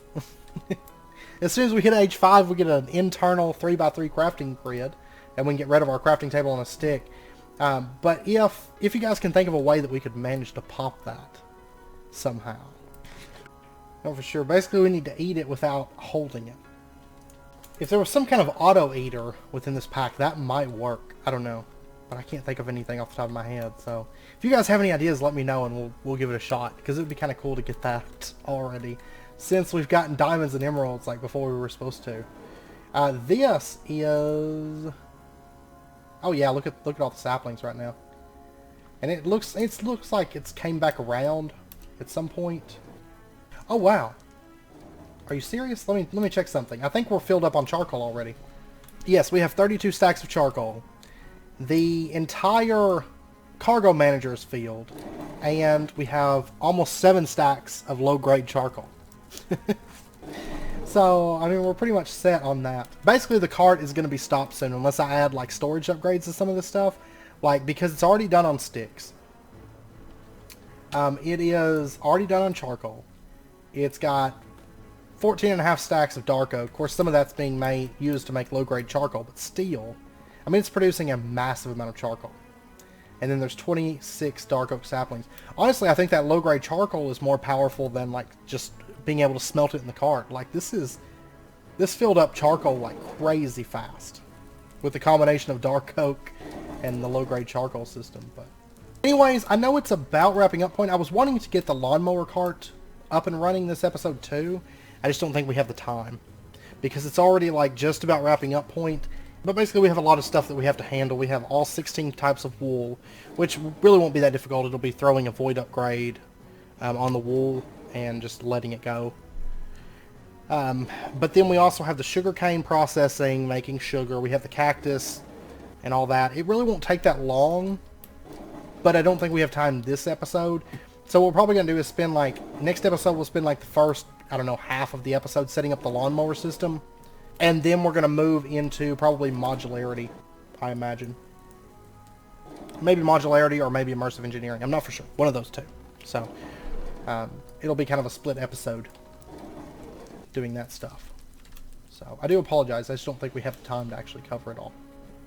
as soon as we hit age 5, we get an internal 3x3 crafting grid, and we can get rid of our crafting table on a stick. But if you guys can think of a way that we could manage to pop that somehow. No, for sure. Basically, we need to eat it without holding it. If there was some kind of auto eater within this pack, that might work. I don't know, but I can't think of anything off the top of my head. So, if you guys have any ideas, let me know, and we'll give it a shot, because it would be kind of cool to get that already, since we've gotten diamonds and emeralds like before we were supposed to. This is, oh yeah, look at all the saplings right now, and it looks like it's came back around at some point. Oh wow, are you serious? Let me check something. I think we're filled up on charcoal already. Yes, we have 32 stacks of charcoal. The entire cargo manager is filled, and we have almost 7 stacks of low-grade charcoal. So, I mean, we're pretty much set on that. Basically, the cart is going to be stopped soon unless I add, like, storage upgrades to some of this stuff. Like, because it's already done on sticks. It is already done on charcoal. It's got 14.5 stacks of dark oak. Of course, some of that's being used to make low-grade charcoal, but still, I mean, it's producing a massive amount of charcoal. And then there's 26 dark oak saplings. Honestly, I think that low-grade charcoal is more powerful than, like, just being able to smelt it in the cart. Like, this filled up charcoal like crazy fast with the combination of dark oak and the low-grade charcoal system. But anyways, I know it's about wrapping up point. I was wanting to get the lawnmower cart up and running this episode too. I just don't think we have the time because it's already like just about wrapping up point. But basically we have a lot of stuff that we have to handle. We have all 16 types of wool, which really won't be that difficult. It'll be throwing a void upgrade on the wool and just letting it go. But then we also have the sugarcane processing, making sugar. We have the cactus and all that. It really won't take that long, but I don't think we have time this episode. So what we're probably going to do is spend like, next episode we'll spend like the first, I don't know, half of the episode setting up the lawnmower system. And then we're going to move into probably modularity, I imagine. Maybe modularity or maybe immersive engineering. I'm not for sure. One of those two. So, it'll be kind of a split episode doing that stuff. So, I do apologize. I just don't think we have the time to actually cover it all.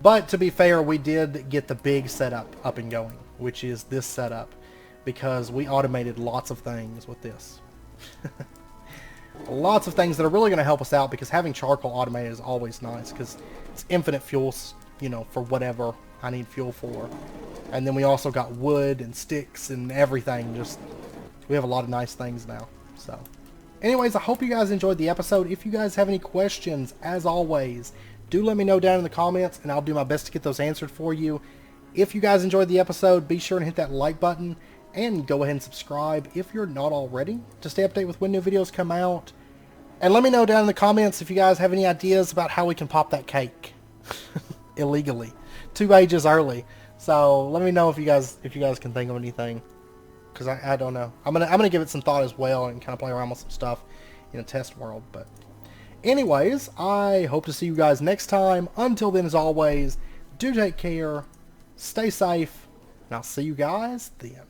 But, to be fair, we did get the big setup up and going, which is this setup, because we automated lots of things with this. Lots of things that are really going to help us out, because having charcoal automated is always nice, because it's infinite fuel, you know, for whatever I need fuel for. And then we also got wood and sticks and everything. Just, we have a lot of nice things now. So, anyways, I hope you guys enjoyed the episode. If you guys have any questions, as always, do let me know down in the comments, and I'll do my best to get those answered for you. If you guys enjoyed the episode, be sure and hit that like button, and go ahead and subscribe if you're not already, to stay updated with when new videos come out. And let me know down in the comments if you guys have any ideas about how we can pop that cake illegally 2 ages early. So let me know if you guys can think of anything, because I don't know. I'm gonna give it some thought as well and kind of play around with some stuff in a test world. But anyways, I hope to see you guys next time. Until then, as always, do take care, stay safe, and I'll see you guys then.